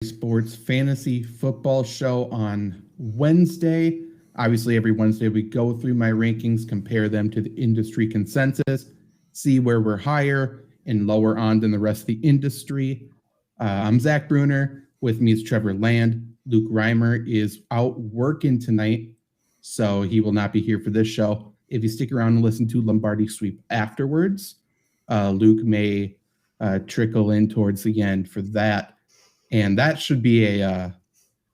Sports Fantasy Football Show on Wednesday. Obviously, every Wednesday we go through my rankings, compare them to the industry consensus, see where we're higher and lower on than the rest of the industry. I'm Zach Bruner. With me is Trevor Land. Luke Reimer is out working tonight, so he will not be here for this show. If you stick around and listen to Lombardi Sweep afterwards, Luke may trickle in towards the end for that. And that should be a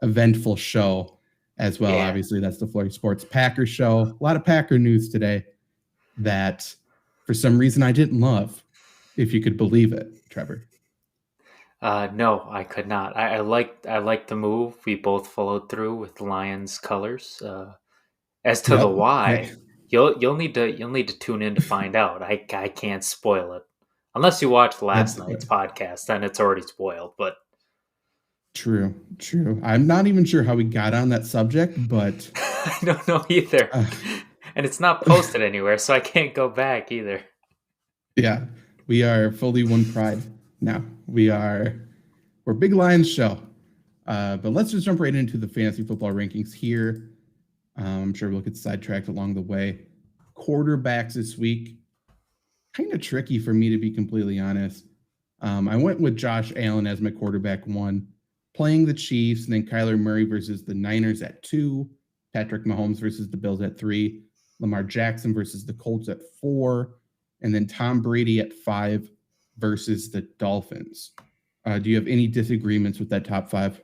eventful show as well. Yeah. Obviously, that's the Florida Sports Packer show. A lot of Packer news today that for some reason I didn't love, if you could believe it, Trevor. No, I could not. I liked the move. We both followed through with Lions colors. As to the why, you'll need to tune in to find out. I can't spoil it unless you watched last night's podcast. Then it's already spoiled. But True. I'm not even sure how we got on that subject, but I don't know either. And it's not posted anywhere, so I can't go back either. Yeah, we are fully one pride now. We're Big Lions show. But let's just jump right into the fantasy football rankings here. I'm sure we'll get sidetracked along the way. Quarterbacks this week, kind of tricky for me to be completely honest. I went with Josh Allen as my quarterback 1. Playing the Chiefs, and then Kyler Murray versus the Niners at 2, Patrick Mahomes versus the Bills at 3, Lamar Jackson versus the Colts at 4, and then Tom Brady at 5 versus the Dolphins. Do you have any disagreements with that top 5?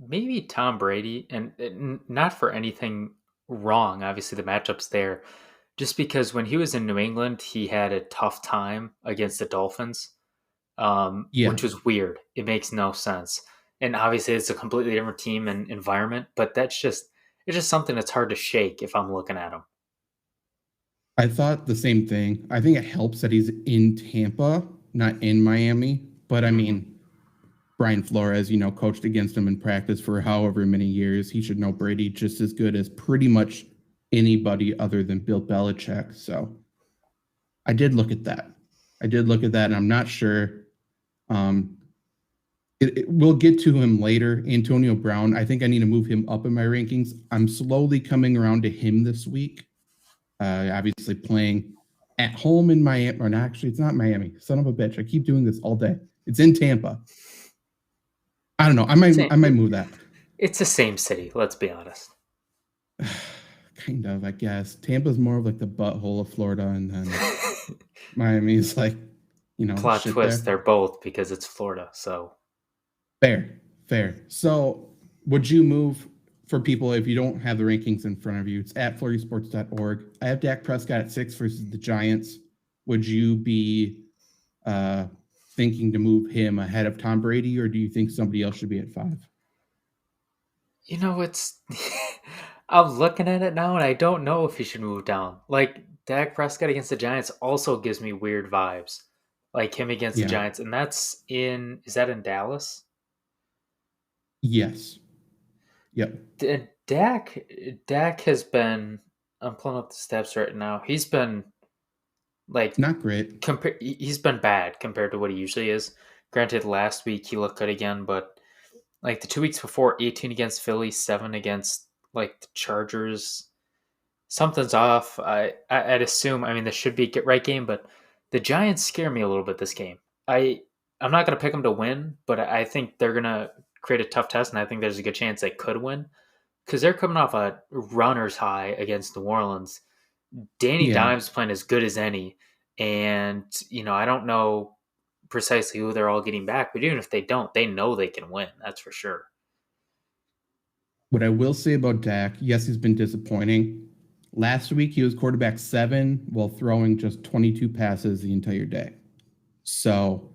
Maybe Tom Brady, and not for anything wrong. Obviously, the matchup's there. Just because when he was in New England, he had a tough time against the Dolphins. Which was weird. It makes no sense. And obviously it's a completely different team and environment, but it's just something that's hard to shake if I'm looking at him. I thought the same thing. I think it helps that he's in Tampa, not in Miami. But I mean, Brian Flores, coached against him in practice for however many years. He should know Brady just as good as pretty much anybody other than Bill Belichick. So I did look at that. And I'm not sure. We'll get to him later. Antonio Brown, I think I need to move him up in my rankings. I'm slowly coming around to him this week. Obviously playing at home in Miami, or actually it's not Miami. Son of a bitch. I keep doing this all day. It's in Tampa. I don't know. I might move that. It's the same city. Let's be honest. Kind of, I guess. Tampa's more of like the butthole of Florida, and then Miami's like, plot twist. They're both because it's Florida. So fair. So would you move for people if you don't have the rankings in front of you? It's at floridasports.org. I have Dak Prescott at 6 versus the Giants. Would you be thinking to move him ahead of Tom Brady, or do you think somebody else should be at 5? It's I'm looking at it now and I don't know if he should move down. Like Dak Prescott against the Giants also gives me weird vibes. Like him against the Giants. And is that in Dallas? Yes. Yep. Dak has been, I'm pulling up the stats right now. He's been like not great. He's been bad compared to what he usually is. Granted, last week he looked good again, but like the 2 weeks before, 18 against Philly, 7 against like the Chargers. Something's off. I'd assume, this should be a right game, but the Giants scare me a little bit this game. I'm not going to pick them to win, but I think they're going to create a tough test, and I think there's a good chance they could win because they're coming off a runner's high against New Orleans. Danny Dimes playing as good as any, and I don't know precisely who they're all getting back, but even if they don't, they know they can win. That's for sure. What I will say about Dak, yes, he's been disappointing. Last week, he was quarterback 7 while throwing just 22 passes the entire day. So,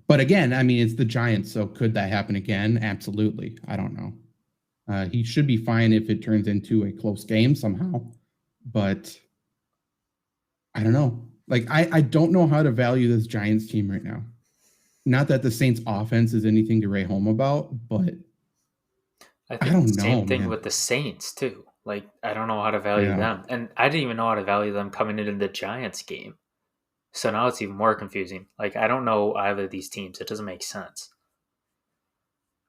but again, it's the Giants, so could that happen again? Absolutely. I don't know. He should be fine if it turns into a close game somehow. But I don't know. Like, I don't know how to value this Giants team right now. Not that the Saints offense is anything to write home about, but I think the same thing with the Saints too. Like, I don't know how to value them. And I didn't even know how to value them coming into the Giants game. So now it's even more confusing. Like, I don't know either of these teams. It doesn't make sense.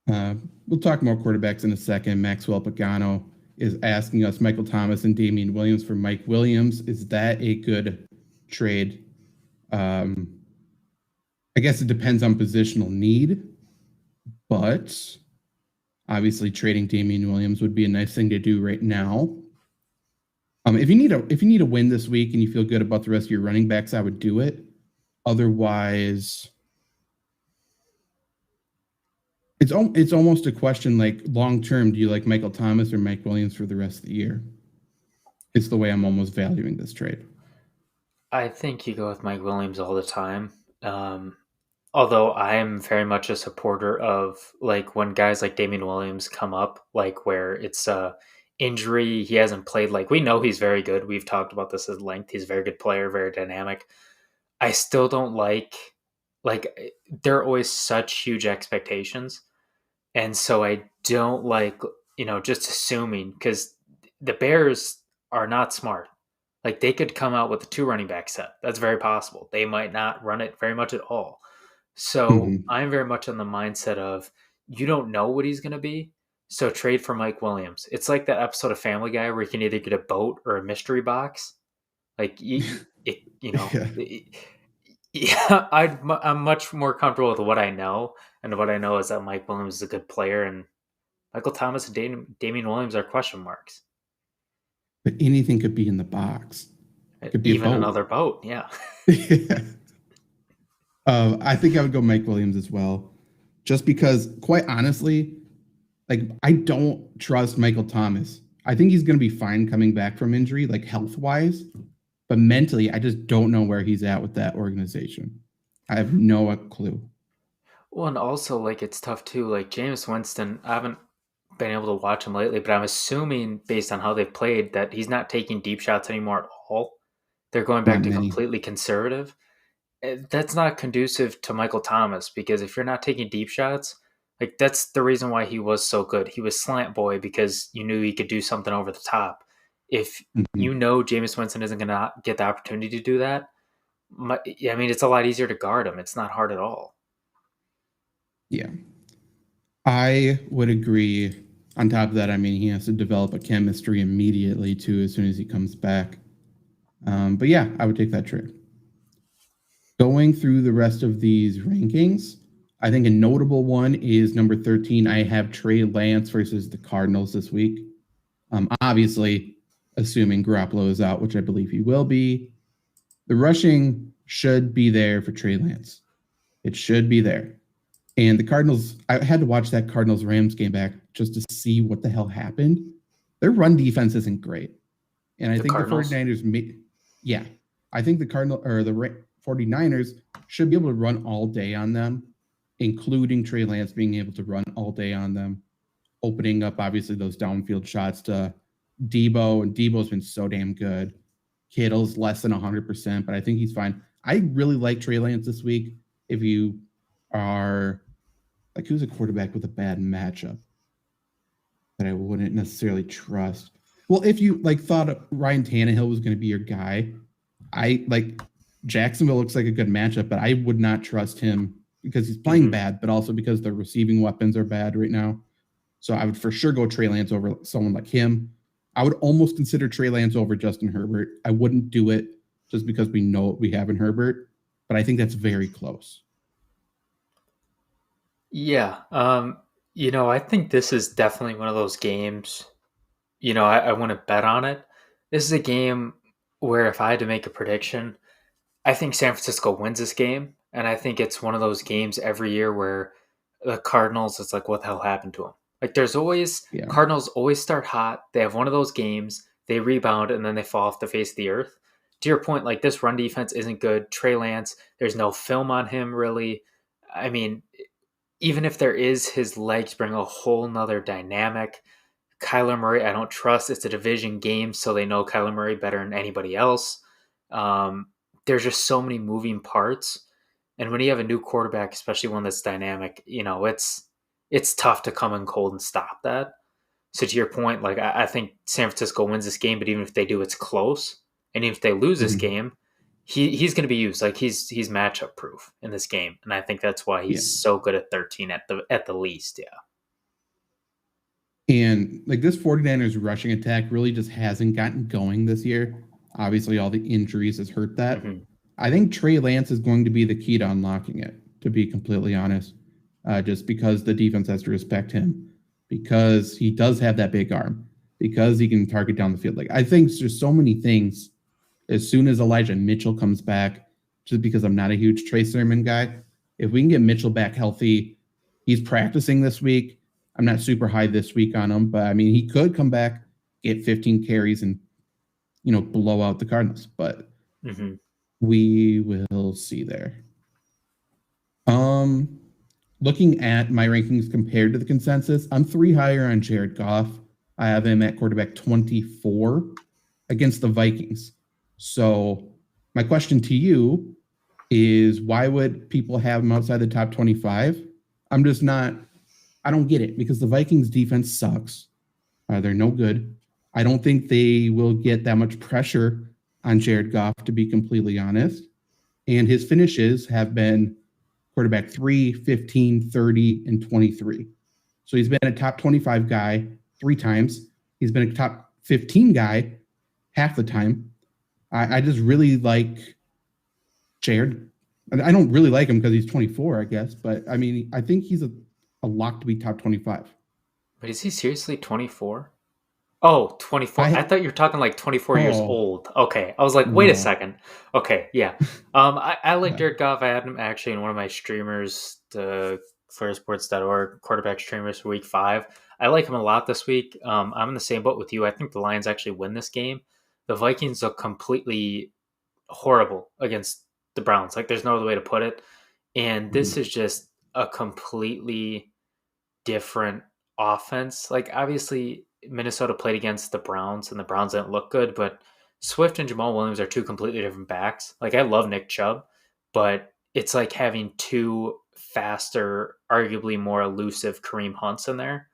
We'll talk more quarterbacks in a second. Maxwell Pagano is asking us Michael Thomas and Damien Williams for Mike Williams. Is that a good trade? I guess it depends on positional need, but obviously trading Damien Williams would be a nice thing to do right now. If you need a win this week and you feel good about the rest of your running backs, I would do it. Otherwise, it's almost a question like long term, do you like Michael Thomas or Mike Williams for the rest of the year? It's the way I'm almost valuing this trade. I think you go with Mike Williams all the time. Although I am very much a supporter of like when guys like Damien Williams come up, like where it's injury, he hasn't played. Like we know he's very good. We've talked about this at length. He's a very good player, very dynamic. I still don't like there are always such huge expectations. And so I don't like, just assuming because the Bears are not smart. Like they could come out with a 2 running back set. That's very possible. They might not run it very much at all. So I'm very much on the mindset of you don't know what he's going to be. So trade for Mike Williams. It's like that episode of Family Guy where you can either get a boat or a mystery box. Like, yeah, I'm much more comfortable with what I know. And what I know is that Mike Williams is a good player and Michael Thomas and Damien Williams are question marks. But anything could be in the box. It could be even another boat, yeah. Yeah. I think I would go Mike Williams as well. Just because, quite honestly, like I don't trust Michael Thomas. I think he's going to be fine coming back from injury, like health-wise. But mentally, I just don't know where he's at with that organization. I have no clue. Well, and also, like, it's tough, too. Like, Jameis Winston, I haven't been able to watch him lately, but I'm assuming, based on how they've played, that he's not taking deep shots anymore at all. They're going back to completely conservative. That's not conducive to Michael Thomas, because if you're not taking deep shots, like, that's the reason why he was so good. He was slant boy because you knew he could do something over the top. If you know Jameis Winston isn't going to get the opportunity to do that, I mean, it's a lot easier to guard him. It's not hard at all. Yeah. I would agree. On top of that, I mean, he has to develop a chemistry immediately, too, as soon as he comes back. But yeah, I would take that trade. Going through the rest of these rankings, I think a notable one is number 13. I have Trey Lance versus the Cardinals this week. Obviously, assuming Garoppolo is out, which I believe he will be, the rushing should be there for Trey Lance. It should be there. And the Cardinals, I had to watch that Cardinals-Rams game back just to see what the hell happened. Their run defense isn't great. And I think Cardinals? The 49ers, I think the 49ers should be able to run all day on them, including Trey Lance being able to run all day on them, opening up, obviously, those downfield shots to Debo, and Debo's been so damn good. Kittle's less than 100%, but I think he's fine. I really like Trey Lance this week. If you are like, who's a quarterback with a bad matchup that I wouldn't necessarily trust? Well, if you like thought Ryan Tannehill was going to be your guy, I like Jacksonville looks like a good matchup, but I would not trust him because he's playing bad, but also because the receiving weapons are bad right now. So I would for sure go Trey Lance over someone like him. I would almost consider Trey Lance over Justin Herbert. I wouldn't do it just because we know what we have in Herbert, but I think that's very close. Yeah. I think this is definitely one of those games, I want to bet on it. This is a game where if I had to make a prediction, I think San Francisco wins this game. And I think it's one of those games every year where the Cardinals, it's like, what the hell happened to them? Like there's always, Cardinals always start hot. They have one of those games, they rebound, and then they fall off the face of the earth. To your point, like this run defense isn't good. Trey Lance, there's no film on him really. I mean, even if there is, his legs bring a whole nother dynamic. Kyler Murray, I don't trust. It's a division game, so they know Kyler Murray better than anybody else. There's just so many moving parts. And when you have a new quarterback, especially one that's dynamic, it's tough to come in cold and stop that. So to your point, like I think San Francisco wins this game, but even if they do, it's close. And even if they lose this game, he's going to be used. Like he's matchup proof in this game, and I think that's why Yeah. he's so good at 13 at the least. Yeah. And like this 49ers rushing attack really just hasn't gotten going this year. Obviously, all the injuries has hurt that. Mm-hmm. I think Trey Lance is going to be the key to unlocking it, to be completely honest, just because the defense has to respect him, because he does have that big arm, because he can target down the field. Like, I think there's so many things. As soon as Elijah Mitchell comes back, just because I'm not a huge Trey Sermon guy, if we can get Mitchell back healthy, he's practicing this week. I'm not super high this week on him, but I mean, he could come back, get 15 carries, and blow out the Cardinals. But we will see there. Looking at my rankings compared to the consensus, I'm 3 higher on Jared Goff. I have him at quarterback 24 against the Vikings. So my question to you is, why would people have him outside the top 25? I don't get it, because the Vikings defense sucks. They're no good. I don't think they will get that much pressure on Jared Goff, to be completely honest. And his finishes have been quarterback 3, 15, 30, and 23. So he's been a top 25 guy 3 times. He's been a top 15 guy half the time. I just really like Jared. I don't really like him because he's 24, I guess. But, I mean, I think he's a lock to be top 25. But is he seriously 24? Oh, 24. I thought you were talking like 24 years old. Okay. I was like, wait a second. Okay, yeah. I like Jared Goff. I had him actually in one of my streamers, the FlairSports.org quarterback streamers for week 5. I like him a lot this week. I'm in the same boat with you. I think the Lions actually win this game. The Vikings are completely horrible against the Browns. Like, there's no other way to put it. And this is just a completely different offense. Like, obviously, Minnesota played against the Browns, and the Browns didn't look good, but Swift and Jamal Williams are 2 completely different backs. Like, I love Nick Chubb, but it's like having 2 faster, arguably more elusive Kareem Hunts in there.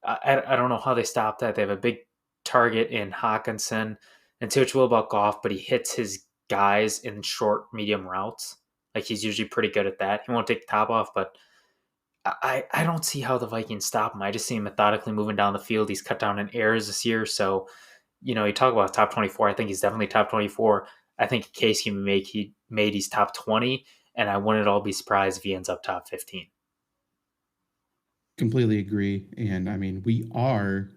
I don't know how they stop that. They have a big target in Hawkinson, and say what you will about Goff, but he hits his guys in short, medium routes. Like, he's usually pretty good at that. He won't take the top off, but I don't see how the Vikings stop him. I just see him methodically moving down the field. He's cut down in errors this year. So, you talk about top 24. I think he's definitely top 24. I think a case he made he's top 20, and I wouldn't at all be surprised if he ends up top 15. Completely agree. And I mean, we are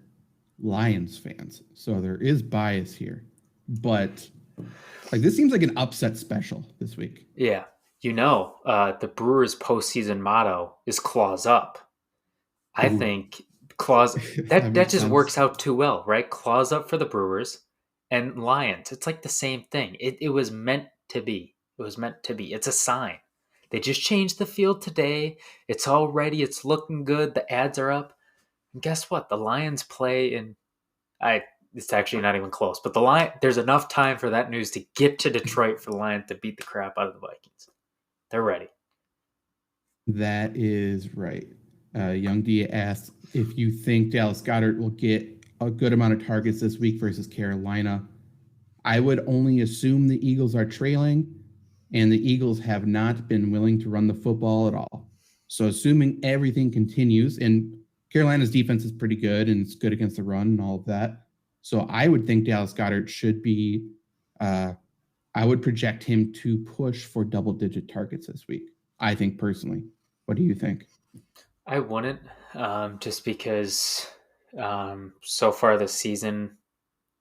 Lions fans, so there is bias here. But like, this seems like an upset special this week. Yeah. The Brewers' postseason motto is claws up. I think claws that just sense. Works out too well, right? Claws up for the Brewers and Lions. It's like the same thing. It was meant to be. It was meant to be. It's a sign. They just changed the field today. It's all ready. It's looking good. The ads are up. And guess what? The Lions play it's actually not even close. But there's enough time for that news to get to Detroit for the Lions to beat the crap out of the Vikings. They're ready. That is right. Young D asks if you think Dallas Goddard will get a good amount of targets this week versus Carolina. I would only assume the Eagles are trailing, and the Eagles have not been willing to run the football at all. So assuming everything continues, and Carolina's defense is pretty good, and it's good against the run and all of that. So I would think Dallas Goddard should be I would project him to push for double-digit targets this week, I think, personally. What do you think? I wouldn't, just because so far this season,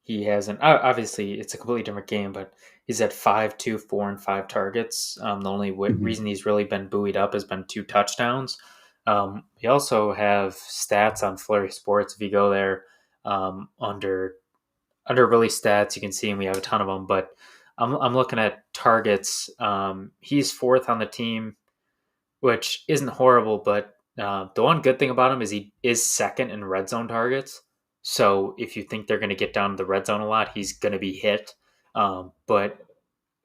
he hasn't. Obviously, it's a completely different game, but he's at 5, 2, 4, and 5 targets. The only reason he's really been buoyed up has been 2 touchdowns. We also have stats on Flurry Sports. If you go there under really stats, you can see, and we have a ton of them, but I'm looking at targets. He's 4th on the team, which isn't horrible, but the one good thing about him is he is 2nd in red zone targets. So if you think they're going to get down to the red zone a lot, he's going to be hit. But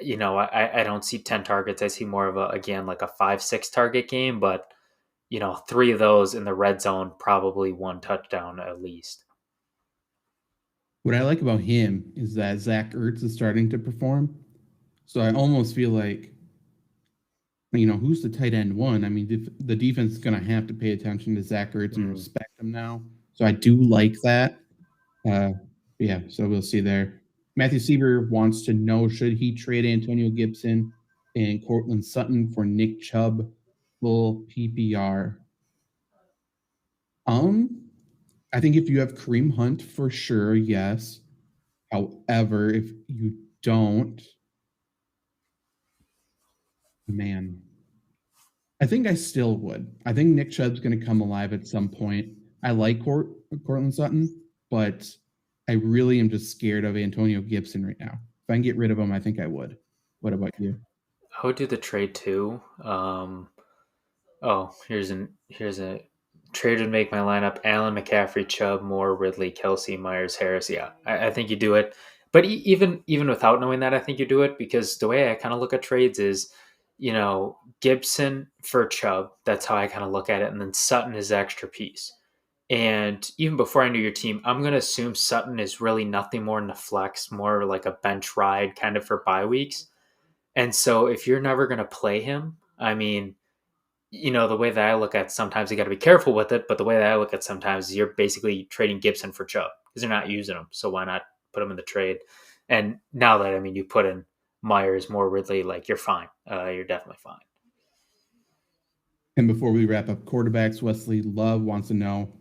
I don't see 10 targets. I see more of like a 5-6 target game, but 3 of those in the red zone, probably 1 touchdown at least. What I like about him is that Zach Ertz is starting to perform. So I almost feel like, who's the tight end one? I mean, the defense is going to have to pay attention to Zach Ertz and respect him now. So I do like that. Yeah, so we'll see there. Matthew Seaver wants to know, should he trade Antonio Gibson and Cortland Sutton for Nick Chubb, full PPR? I think if you have Kareem Hunt, for sure, yes. However, if you don't, man, I think I still would. I think Nick Chubb's going to come alive at some point. I like Cortland Sutton, but I really am just scared of Antonio Gibson right now. If I can get rid of him, I think I would. What about you? I would do the trade too. Here's a trade would make my lineup: Allen, McCaffrey, Chubb, Moore, Ridley, Kelsey, Myers, Harris. Yeah, I think you do it. But even without knowing that, I think you do it, because the way I kind of look at trades is, Gibson for Chubb. That's how I kind of look at it. And then Sutton is the extra piece. And even before I knew your team, I'm going to assume Sutton is really nothing more than a flex, more like a bench ride kind of for bye weeks. And so if you're never going to play him, I mean, the way that I look at, sometimes you got to be careful with it. But the way that I look at sometimes is you're basically trading Gibson for Chubb because they're not using him. So why not put him in the trade? And now that, you put in Myers, Moore, Ridley, like, you're fine. You're definitely fine. And before we wrap up quarterbacks, Wesley Love wants to know,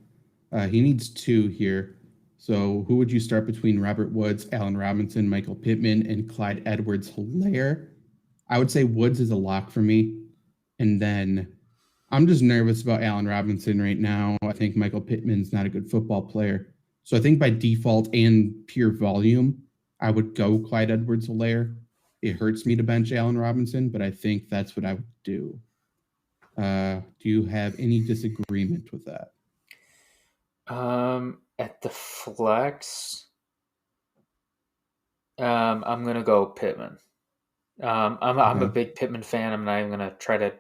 he needs 2 here. So who would you start between Robert Woods, Allen Robinson, Michael Pittman, and Clyde Edwards-Helaire? I would say Woods is a lock for me. And then I'm just nervous about Allen Robinson right now. I think Michael Pittman's not a good football player. So I think by default and pure volume, I would go Clyde Edwards-Helaire. It hurts me to bench Allen Robinson, but I think that's what I would do. Do you have any disagreement with that? At the flex, I'm gonna go Pittman. I'm a big Pittman fan. I'm not even gonna try to,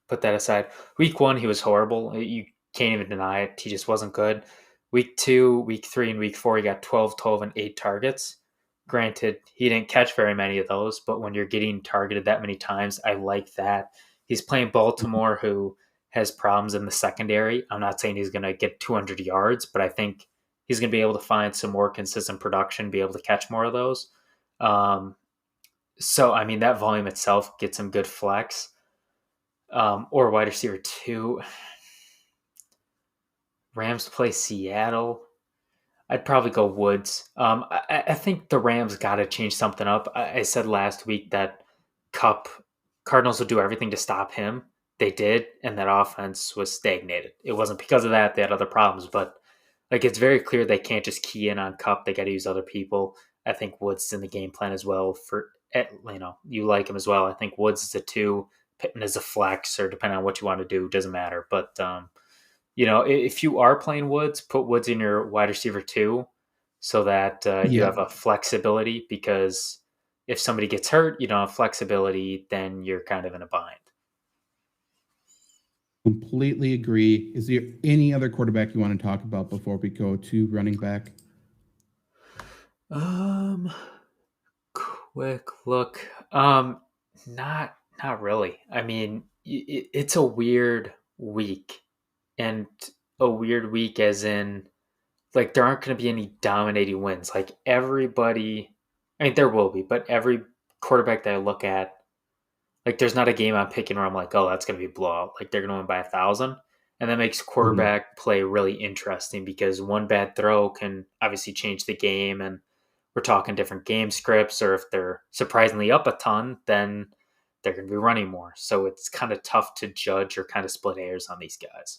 put that aside. Week 1, he was horrible. You can't even deny it. He just wasn't good. Week 2, week 3, and week 4, he got 12, and 8 targets. Granted, he didn't catch very many of those, but when you're getting targeted that many times, I like that. He's playing Baltimore, who has problems in the secondary. I'm not saying he's going to get 200 yards, but I think he's going to be able to find some more consistent production, be able to catch more of those. So, that volume itself gets him good flex. Or wide receiver 2. Rams play Seattle. I'd probably go Woods. I think the Rams got to change something up. I said last week that Cardinals would do everything to stop him. They did, and that offense was stagnated. It wasn't because of that. They had other problems, but it's very clear they can't just key in on Kupp. They got to use other people. I think Woods is in the game plan as well. You like him as well. I think Woods is a 2, Pittman is a flex, or depending on what you want to do, doesn't matter. But if you are playing Woods, put Woods in your wide receiver 2 so that you have a flexibility, because if somebody gets hurt, you don't have flexibility, then you're kind of in a bind. Completely agree. Is there any other quarterback you want to talk about before we go to running back? Quick look. Not really. It's a weird week. And a weird week as in, there aren't going to be any dominating wins. Everybody, there will be, but every quarterback that I look at, there's not a game I'm picking where I'm like, oh, that's going to be a blowout. They're going to win by 1,000. And that makes quarterback play really interesting, because one bad throw can obviously change the game. And we're talking different game scripts, or if they're surprisingly up a ton, then they're going to be running more. So it's kind of tough to judge or kind of split hairs on these guys.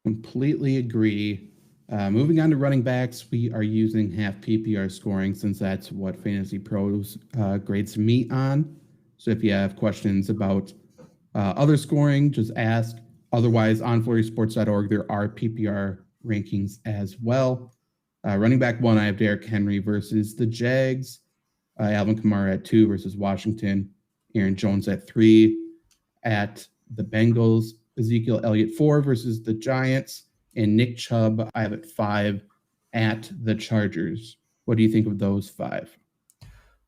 Completely agree. Moving on to running backs, we are using half PPR scoring, since that's what Fantasy Pros grades me on. So if you have questions about other scoring, just ask. Otherwise, on FlurrySports.org, there are PPR rankings as well. Running back 1, I have Derrick Henry versus the Jags. Alvin Kamara at 2 versus Washington. Aaron Jones at 3 at the Bengals. Ezekiel Elliott 4 versus the Giants. And Nick Chubb, I have at 5 at the Chargers. What do you think of those 5?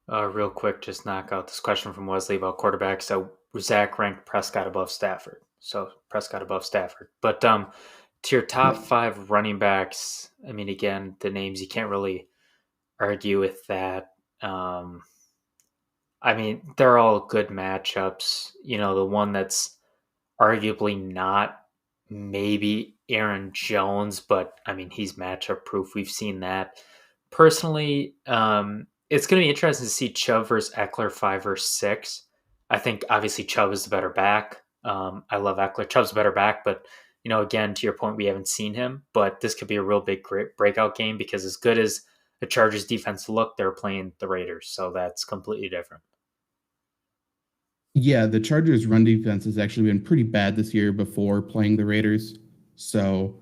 Real quick, just knock out this question from Wesley about quarterbacks. So Zach ranked Prescott above Stafford. So Prescott above Stafford. But to your top Right. 5 running backs, I mean, again, the names, you can't really argue with that. I mean, they're all good matchups. The one that's arguably not, maybe Aaron Jones, but I mean, he's matchup proof. We've seen that. Personally, it's going to be interesting to see Chubb versus Eckler 5 or 6. I think obviously Chubb is the better back. I love Eckler. Chubb's the better back, but again, to your point, we haven't seen him, but this could be a real big breakout game because as good as the Chargers defense look, they're playing the Raiders, so that's completely different. Yeah, the Chargers' run defense has actually been pretty bad this year before playing the Raiders. So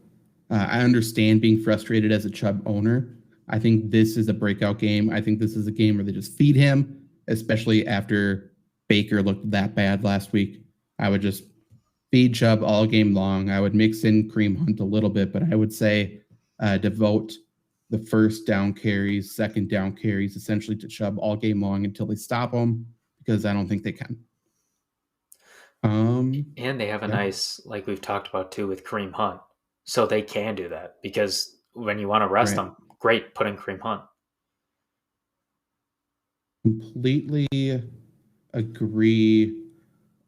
I understand being frustrated as a Chubb owner. I think this is a breakout game. I think this is a game where they just feed him, especially after Baker looked that bad last week. I would just feed Chubb all game long. I would mix in Kareem Hunt a little bit, but I would say devote the first down carries, second down carries, essentially to Chubb all game long until they stop him, because I don't think they can. And they have a nice, like we've talked about too, with Kareem Hunt. So they can do that because when you want to rest them, great, put in Kareem Hunt. Completely agree.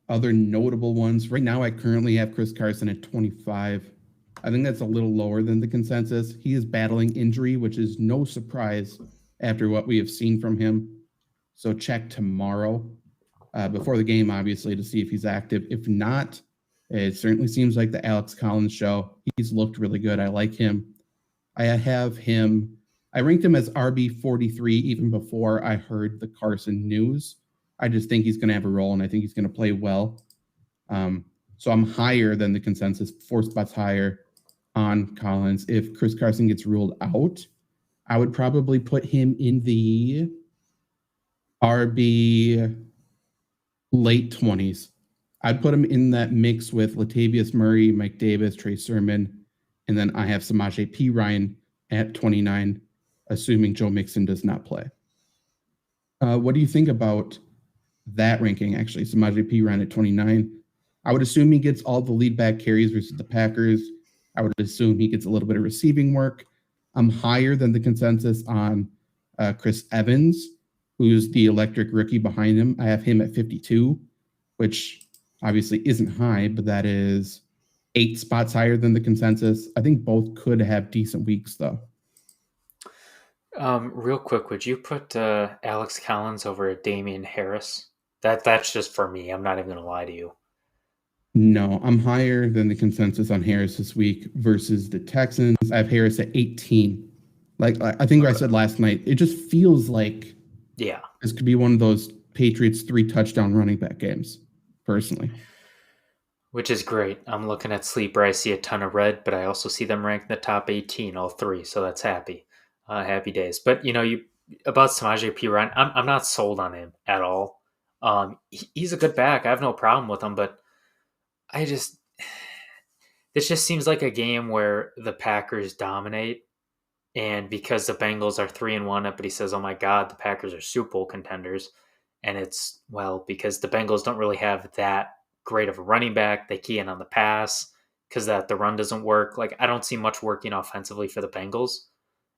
Other notable ones. Right now, I currently have Chris Carson at 25. I think that's a little lower than the consensus. He is battling injury, which is no surprise after what we have seen from him. So check tomorrow before the game, obviously, to see if he's active. If not, it certainly seems like the Alex Collins show. He's looked really good. I like him. I have him. I ranked him as RB 43 even before I heard the Carson news. I just think he's going to have a role, and I think he's going to play well. So I'm higher than the consensus, 4 spots higher on Collins. If Chris Carson gets ruled out, I would probably put him in the RB late 20s. I'd put him in that mix with Latavius Murray, Mike Davis, Trey Sermon, and then I have Samaje Perine at 29, assuming Joe Mixon does not play. What do you think about that ranking, actually? Samaje Perine at 29. I would assume he gets all the lead back carries versus the Packers. I would assume he gets a little bit of receiving work. I'm higher than the consensus on Chris Evans, who's the electric rookie behind him. I have him at 52, which obviously isn't high, but that is 8 spots higher than the consensus. I think both could have decent weeks, though. Real quick, would you put Alex Collins over Damien Harris? That's just for me. I'm not even going to lie to you. No, I'm higher than the consensus on Harris this week versus the Texans. I have Harris at 18. Like I think I said last night, it just feels like this could be one of those Patriots 3 touchdown running back games, personally. Which is great. I'm looking at Sleeper. I see a ton of red, but I also see them ranked in the top 18, all 3. So that's happy. Happy days. But, you about Samaje Perine, I'm not sold on him at all. He's a good back. I have no problem with him, but this just seems like a game where the Packers dominate. And because the Bengals are 3-1, everybody says, oh my God, the Packers are Super Bowl contenders. And it's, well, because the Bengals don't really have that great of a running back. They key in on the pass because the run doesn't work. Like, I don't see much working offensively for the Bengals.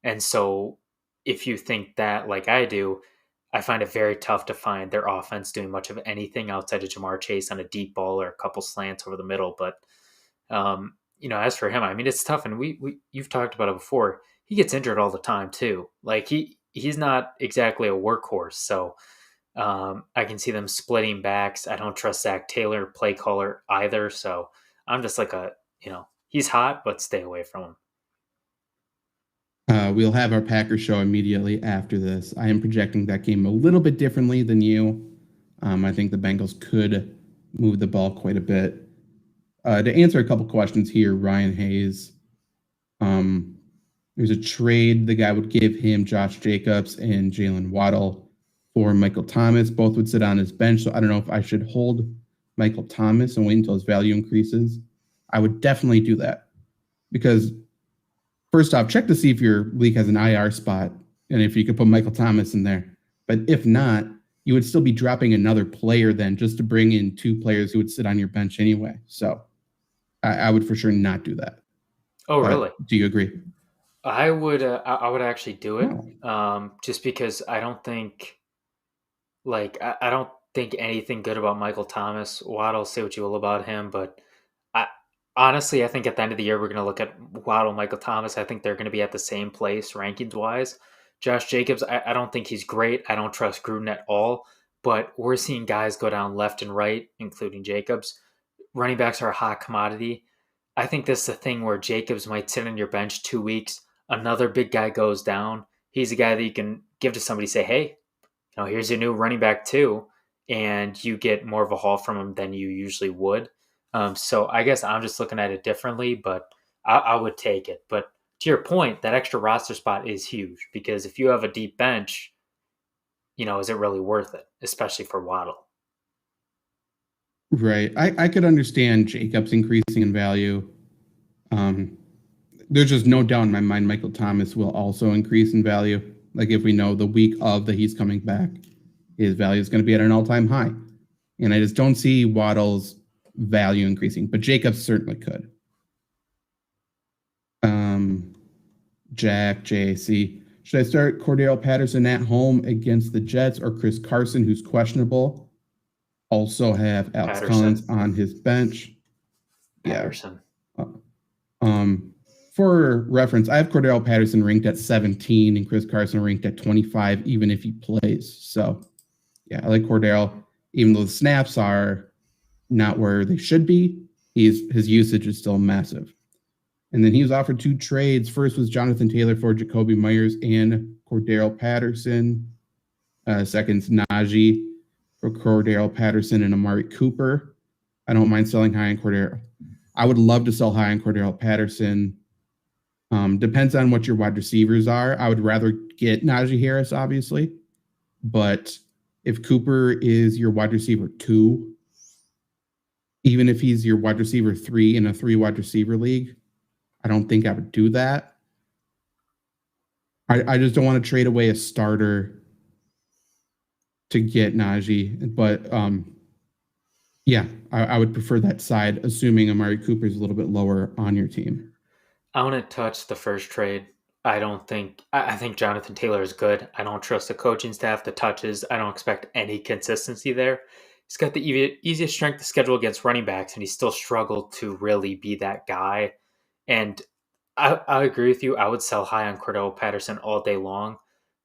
And so if you think that like I do, I find it very tough to find their offense doing much of anything outside of Jamar Chase on a deep ball or a couple slants over the middle. But, as for him, I mean, it's tough. And you've talked about it before. He gets injured all the time too. Like he's not exactly a workhorse. So I can see them splitting backs. I don't trust Zach Taylor, play caller either. So I'm just like he's hot, but stay away from him. We'll have our Packers show immediately after this. I am projecting that game a little bit differently than you. I think the Bengals could move the ball quite a bit. To answer a couple questions here, Ryan Hayes. There's a trade. The guy would give him Josh Jacobs and Jalen Waddle for Michael Thomas. Both would sit on his bench, so I don't know if I should hold Michael Thomas and wait until his value increases. I would definitely do that because first off, check to see if your league has an IR spot and if you could put Michael Thomas in there. But if not, you would still be dropping another player then just to bring in 2 players who would sit on your bench anyway. So I would for sure not do that. Oh, really? Do you agree? I would actually do it. Oh. Just because I don't think I don't think anything good about Michael Thomas. Waddle, say what you will about him, but I honestly I think at the end of the year we're going to look at Waddle, Michael Thomas. I think they're going to be at the same place rankings wise. Josh Jacobs, I don't think he's great. I don't trust Gruden at all. But we're seeing guys go down left and right, including Jacobs. Running backs are a hot commodity. I think this is a thing where Jacobs might sit on your bench 2 weeks. Another big guy goes down. He's a guy that you can give to somebody, say, hey, here's your new running back too, and you get more of a haul from him than you usually would. So I guess I'm just looking at it differently, but I would take it. But to your point, that extra roster spot is huge because if you have a deep bench, is it really worth it, especially for Waddle? Right. I could understand Jacobs increasing in value. There's just no doubt in my mind Michael Thomas will also increase in value. Like if we know the week of that he's coming back, his value is going to be at an all-time high. And I just don't see Waddle's value increasing, but Jacobs certainly could. JAC. Should I start Cordell Patterson at home against the Jets or Chris Carson, who's questionable? Also have Alex Collins on his bench. Patterson. Yeah. For reference, I have Cordell Patterson ranked at 17 and Chris Carson ranked at 25, even if he plays. So, yeah, I like Cordell, even though the snaps are not where they should be. His usage is still massive. And then he was offered 2 trades. First was Jonathan Taylor for Jacoby Myers and Cordell Patterson. Second's Najee for Cordell Patterson and Amari Cooper. I don't mind selling high on Cordell. I would love to sell high on Cordell Patterson. Depends on what your wide receivers are. I would rather get Najee Harris, obviously. But if Cooper is your wide receiver 2, even if he's your wide receiver 3 in a 3 wide receiver league, I don't think I would do that. I just don't want to trade away a starter to get Najee. But yeah, I would prefer that side, assuming Amari Cooper is a little bit lower on your team. I want to touch the first trade. I think Jonathan Taylor is good. I don't trust the coaching staff, the touches. I don't expect any consistency there. He's got the easiest strength of schedule against running backs, and he still struggled to really be that guy. And I agree with you. I would sell high on Cordell Patterson all day long,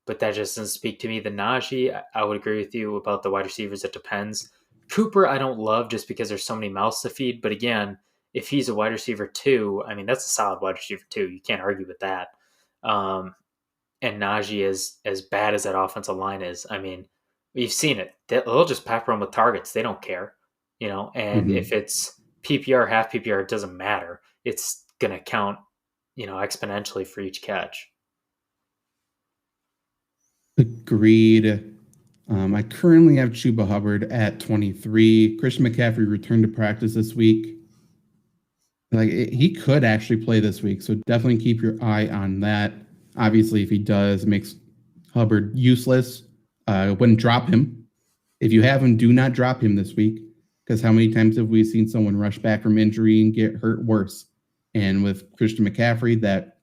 but that just doesn't speak to me. The Najee, I would agree with you about the wide receivers. It depends. Cooper, I don't love just because there's so many mouths to feed. But again, if he's a wide receiver 2, I mean, that's a solid wide receiver 2. You can't argue with that. And Najee is as bad as that offensive line is. I mean, we've seen it. They'll just pepper him with targets. They don't care, and if it's PPR, half PPR, it doesn't matter. It's going to count, exponentially for each catch. Agreed. I currently have Chuba Hubbard at 23. Christian McCaffrey returned to practice this week. He could actually play this week, so definitely keep your eye on that. Obviously, if he does, it makes Hubbard useless. I wouldn't drop him. If you have him, do not drop him this week, because how many times have we seen someone rush back from injury and get hurt worse? And with Christian McCaffrey, that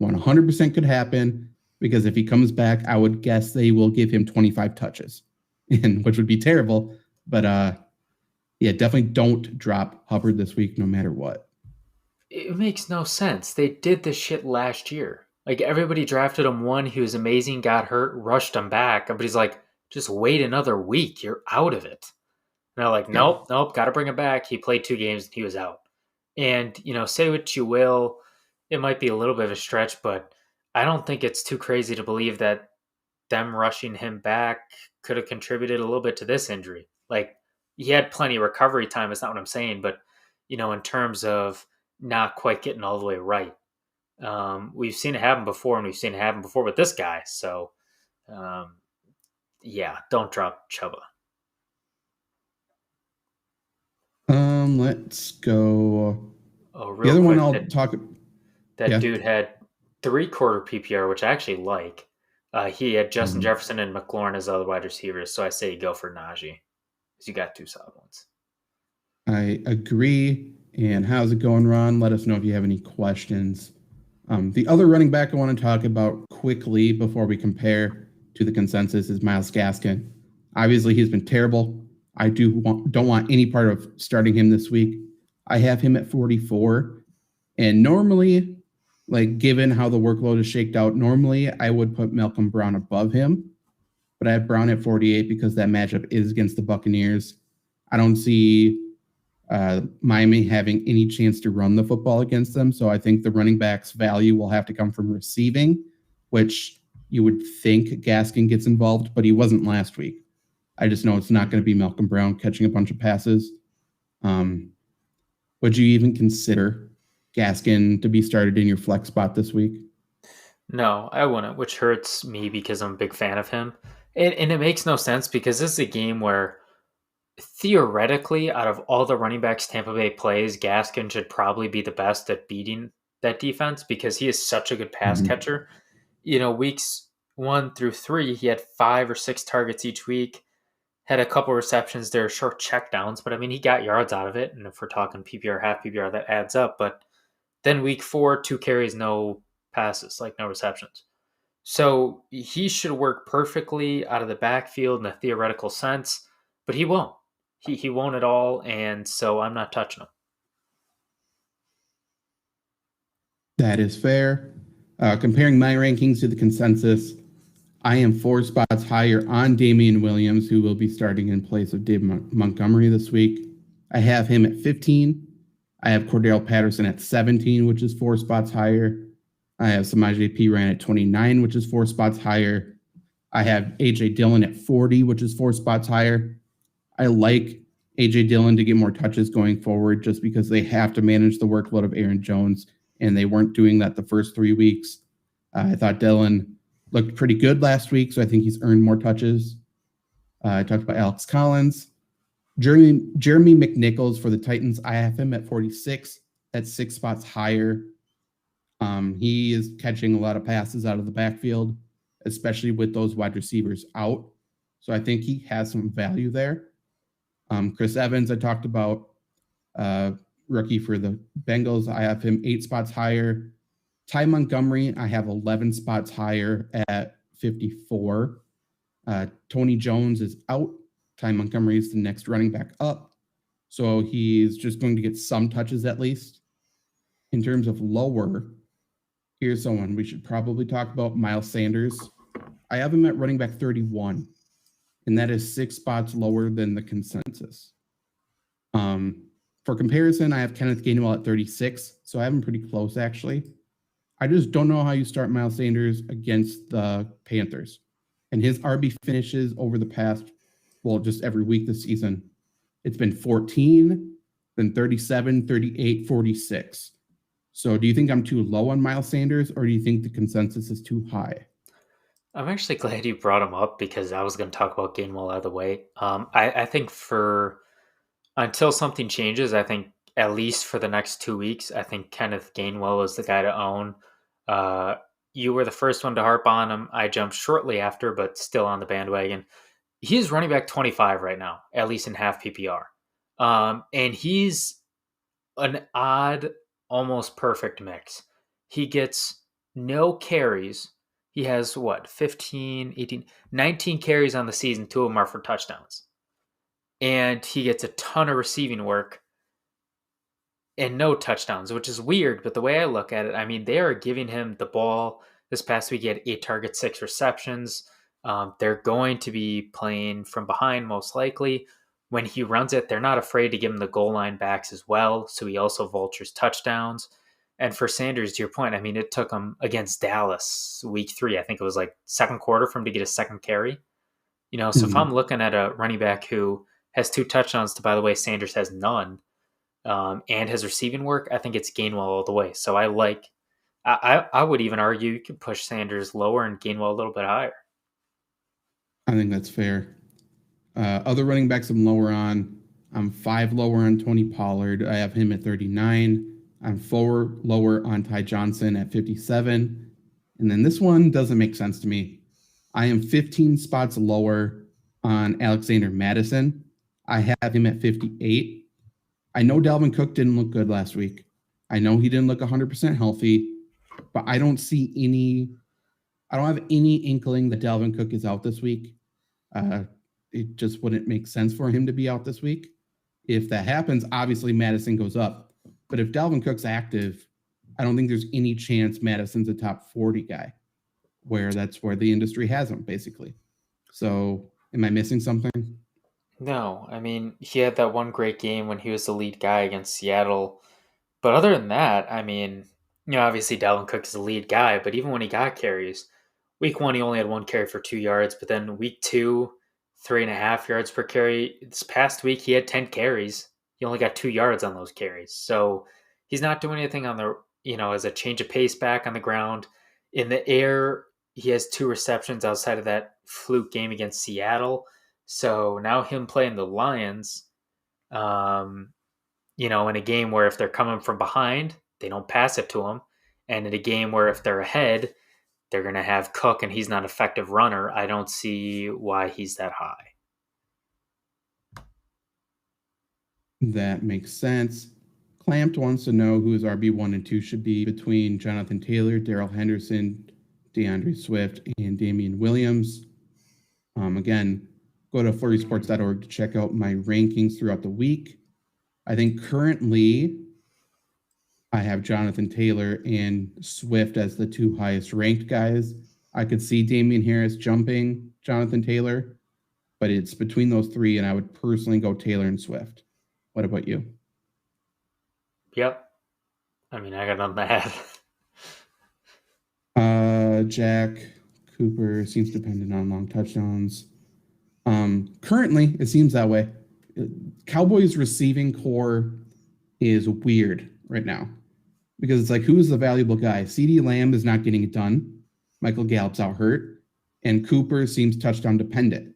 100% could happen, because if he comes back, I would guess they will give him 25 touches, which would be terrible. But yeah, definitely don't drop Hubbard this week, no matter what. It makes no sense. They did this shit last year. Everybody drafted him 1. He was amazing, got hurt, rushed him back. Everybody's like, just wait another week. You're out of it. And they're like, nope, got to bring him back. He played 2 games and he was out. And, say what you will, it might be a little bit of a stretch, but I don't think it's too crazy to believe that them rushing him back could have contributed a little bit to this injury. He had plenty of recovery time. It's not what I'm saying, but, in terms of not quite getting all the way right. We've seen it happen before, and we've seen it happen before with this guy. So, yeah, don't drop Chuba. Let's go. Oh, the other one I'll talk. That dude had 3-quarter PPR, which I actually like. He had Justin Mhm. Jefferson and McLaurin as other wide receivers, so I say go for Najee because you got two solid ones. I agree. And how's it going, Ron? Let us know if you have any questions. The other running back I want to talk about quickly before we compare to the consensus is Myles Gaskin. Obviously, he's been terrible. I don't want any part of starting him this week. I have him at 44. And normally, like given how the workload is shaked out, normally I would put Malcolm Brown above him. But I have Brown at 48 because that matchup is against the Buccaneers. I don't see Miami having any chance to run the football against them. So I think the running back's value will have to come from receiving, which you would think Gaskin gets involved, but he wasn't last week. I just know it's not going to be Malcolm Brown catching a bunch of passes. Would you even consider Gaskin to be started in your flex spot this week? No, I wouldn't, which hurts me because I'm a big fan of him. And it makes no sense because this is a game where theoretically, out of all the running backs Tampa Bay plays, Gaskin should probably be the best at beating that defense because he is such a good pass catcher. Weeks 1 through 3, he had 5 or 6 targets each week, had a couple receptions. They're short checkdowns, but I mean, he got yards out of it. And if we're talking PPR, half PPR, that adds up. But then week 4, 2 carries, no passes, like no receptions. So he should work perfectly out of the backfield in a theoretical sense, but he won't. He won't at all, and so I'm not touching him. That is fair. Comparing my rankings to the consensus, I am 4 spots higher on Damien Williams, who will be starting in place of Dave Montgomery this week. I have him at 15. I have Cordell Patterson at 17, which is 4 spots higher. I have Samaje Perine at 29, which is 4 spots higher. I have A.J. Dillon at 40, which is 4 spots higher. I like A.J. Dillon to get more touches going forward just because they have to manage the workload of Aaron Jones, and they weren't doing that the first 3 weeks. I thought Dillon looked pretty good last week, so I think he's earned more touches. I talked about Alex Collins. Jeremy McNichols for the Titans, I have him at 46. That's 6 spots higher. He is catching a lot of passes out of the backfield, especially with those wide receivers out. So I think he has some value there. Chris Evans, I talked about, rookie for the Bengals. I have him 8 spots higher. Ty Montgomery, I have 11 spots higher at 54. Tony Jones is out. Ty Montgomery is the next running back up. So he's just going to get some touches at least. In terms of lower, here's someone we should probably talk about, Miles Sanders. I have him at running back 31. And that is 6 spots lower than the consensus. For comparison, I have Kenneth Gainwell at 36, so I have him pretty close, actually. I just don't know how you start Miles Sanders against the Panthers. And his RB finishes over the past, just every week this season. It's been 14, then 37, 38, 46. So do you think I'm too low on Miles Sanders, or do you think the consensus is too high? I'm actually glad you brought him up because I was going to talk about Gainwell either way. I think until something changes, I think at least for the next 2 weeks, I think Kenneth Gainwell is the guy to own. You were the first one to harp on him. I jumped shortly after, but still on the bandwagon. He's running back 25 right now, at least in half PPR. And he's an odd, almost perfect mix. He gets no carries. He has 15, 18, 19 carries on the season. 2 of them are for touchdowns. And he gets a ton of receiving work and no touchdowns, which is weird. But the way I look at it, I mean, they are giving him the ball. This past week, he had 8 targets, 6 receptions. They're going to be playing from behind, most likely. When he runs it, they're not afraid to give him the goal line backs as well. So he also vultures touchdowns. And for Sanders, to your point, I mean, it took him against Dallas week 3. I think it was like second quarter for him to get a second carry. So if I'm looking at a running back who has 2 touchdowns by the way, Sanders has none, and his receiving work, I think it's Gainwell all the way. So I would even argue you could push Sanders lower and Gainwell a little bit higher. I think that's fair. Other running backs I'm lower on. I'm 5 lower on Tony Pollard. I have him at 39. I'm 4 lower on Ty Johnson at 57. And then this one doesn't make sense to me. I am 15 spots lower on Alexander Madison. I have him at 58. I know Dalvin Cook didn't look good last week. I know he didn't look 100% healthy, but I don't have any inkling that Dalvin Cook is out this week. It just wouldn't make sense for him to be out this week. If that happens, obviously Madison goes up. But if Dalvin Cook's active, I don't think there's any chance Madison's a top 40 guy, where that's where the industry has him, basically. So am I missing something? No, I mean, he had that one great game when he was the lead guy against Seattle. But other than that, I mean, obviously Dalvin Cook is the lead guy, but even when he got carries, week 1 he only had 1 carry for 2 yards, but then week 2, 3.5 yards per carry. This past week he had 10 carries. He only got 2 yards on those carries. So he's not doing anything on the, as a change of pace back on the ground. In the air, he has 2 receptions outside of that fluke game against Seattle. So now him playing the Lions, in a game where if they're coming from behind, they don't pass it to him. And in a game where if they're ahead, they're going to have Cook and he's not an effective runner. I don't see why he's that high. That makes sense. Clamped wants to know who his RB1 and 2 should be between Jonathan Taylor, Darrell Henderson, DeAndre Swift, and Damien Williams. Again, go to flurrysports.org to check out my rankings throughout the week. I think currently I have Jonathan Taylor and Swift as the 2 highest ranked guys. I could see Damien Harris jumping Jonathan Taylor, but it's between those 3, and I would personally go Taylor and Swift. What about you? Yep. I mean, I got nothing to add. Jack Cooper seems dependent on long touchdowns. Currently, it seems that way. Cowboys receiving core is weird right now because it's like, who's the valuable guy? CeeDee Lamb is not getting it done. Michael Gallup's out hurt, and Cooper seems touchdown dependent.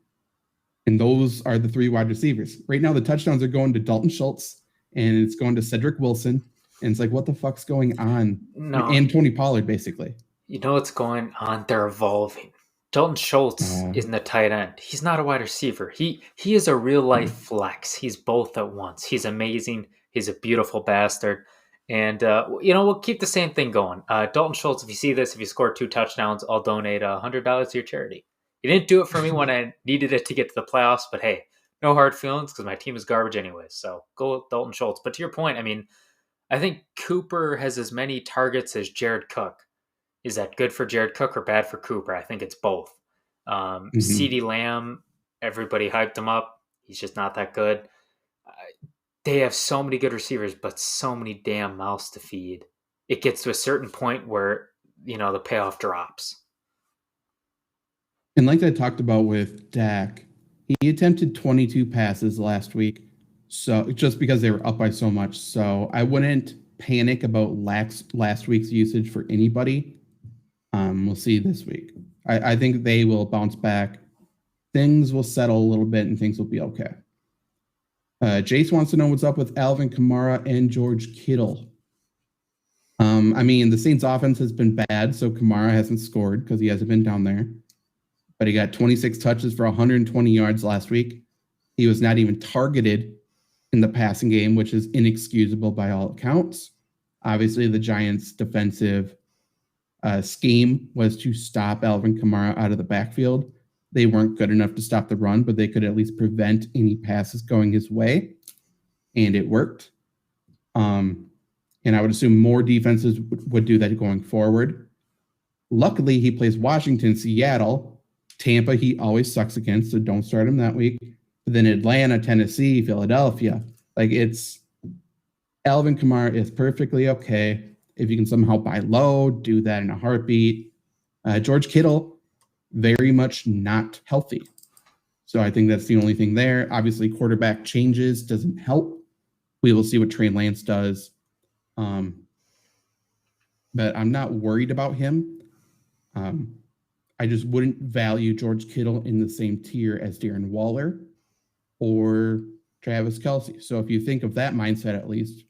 And those are the 3 wide receivers. Right now, the touchdowns are going to Dalton Schultz, and it's going to Cedric Wilson. And it's like, what the fuck's going on? No. And Tony Pollard, basically. You know what's going on? They're evolving. Dalton Schultz isn't the tight end. He's not a wide receiver. He is a real-life flex. He's both at once. He's amazing. He's a beautiful bastard. And, we'll keep the same thing going. Dalton Schultz, if you see this, if you score 2 touchdowns, I'll donate $100 to your charity. He didn't do it for me when I needed it to get to the playoffs, but hey, no hard feelings because my team is garbage anyway. So go with Dalton Schultz. But to your point, I mean, I think Cooper has as many targets as Jared Cook. Is that good for Jared Cook or bad for Cooper? I think it's both. CeeDee Lamb, everybody hyped him up. He's just not that good. They have so many good receivers, but so many damn mouths to feed. It gets to a certain point where, the payoff drops. And like I talked about with Dak, he attempted 22 passes last week. So just because they were up by so much. So I wouldn't panic about last week's usage for anybody. We'll see this week. I think they will bounce back. Things will settle a little bit and things will be okay. Jace wants to know what's up with Alvin Kamara and George Kittle. The Saints offense has been bad, so Kamara hasn't scored because he hasn't been down there. But he got 26 touches for 120 yards last week. He was not even targeted in the passing game, which is inexcusable by all accounts. Obviously, the Giants' defensive scheme was to stop Alvin Kamara out of the backfield. They weren't good enough to stop the run, but they could at least prevent any passes going his way, and it worked. And I would assume more defenses would do that going forward. Luckily, he plays Washington, Seattle, Tampa. He always sucks against, so don't start him that week. But then Atlanta, Tennessee, Philadelphia. It's Alvin Kamara is perfectly okay. If you can somehow buy low, do that in a heartbeat. George Kittle, very much not healthy. So I think that's the only thing there. Obviously, quarterback changes doesn't help. We will see what Trey Lance does. But I'm not worried about him. I just wouldn't value George Kittle in the same tier as Darren Waller or Travis Kelce. So if you think of that mindset, at least,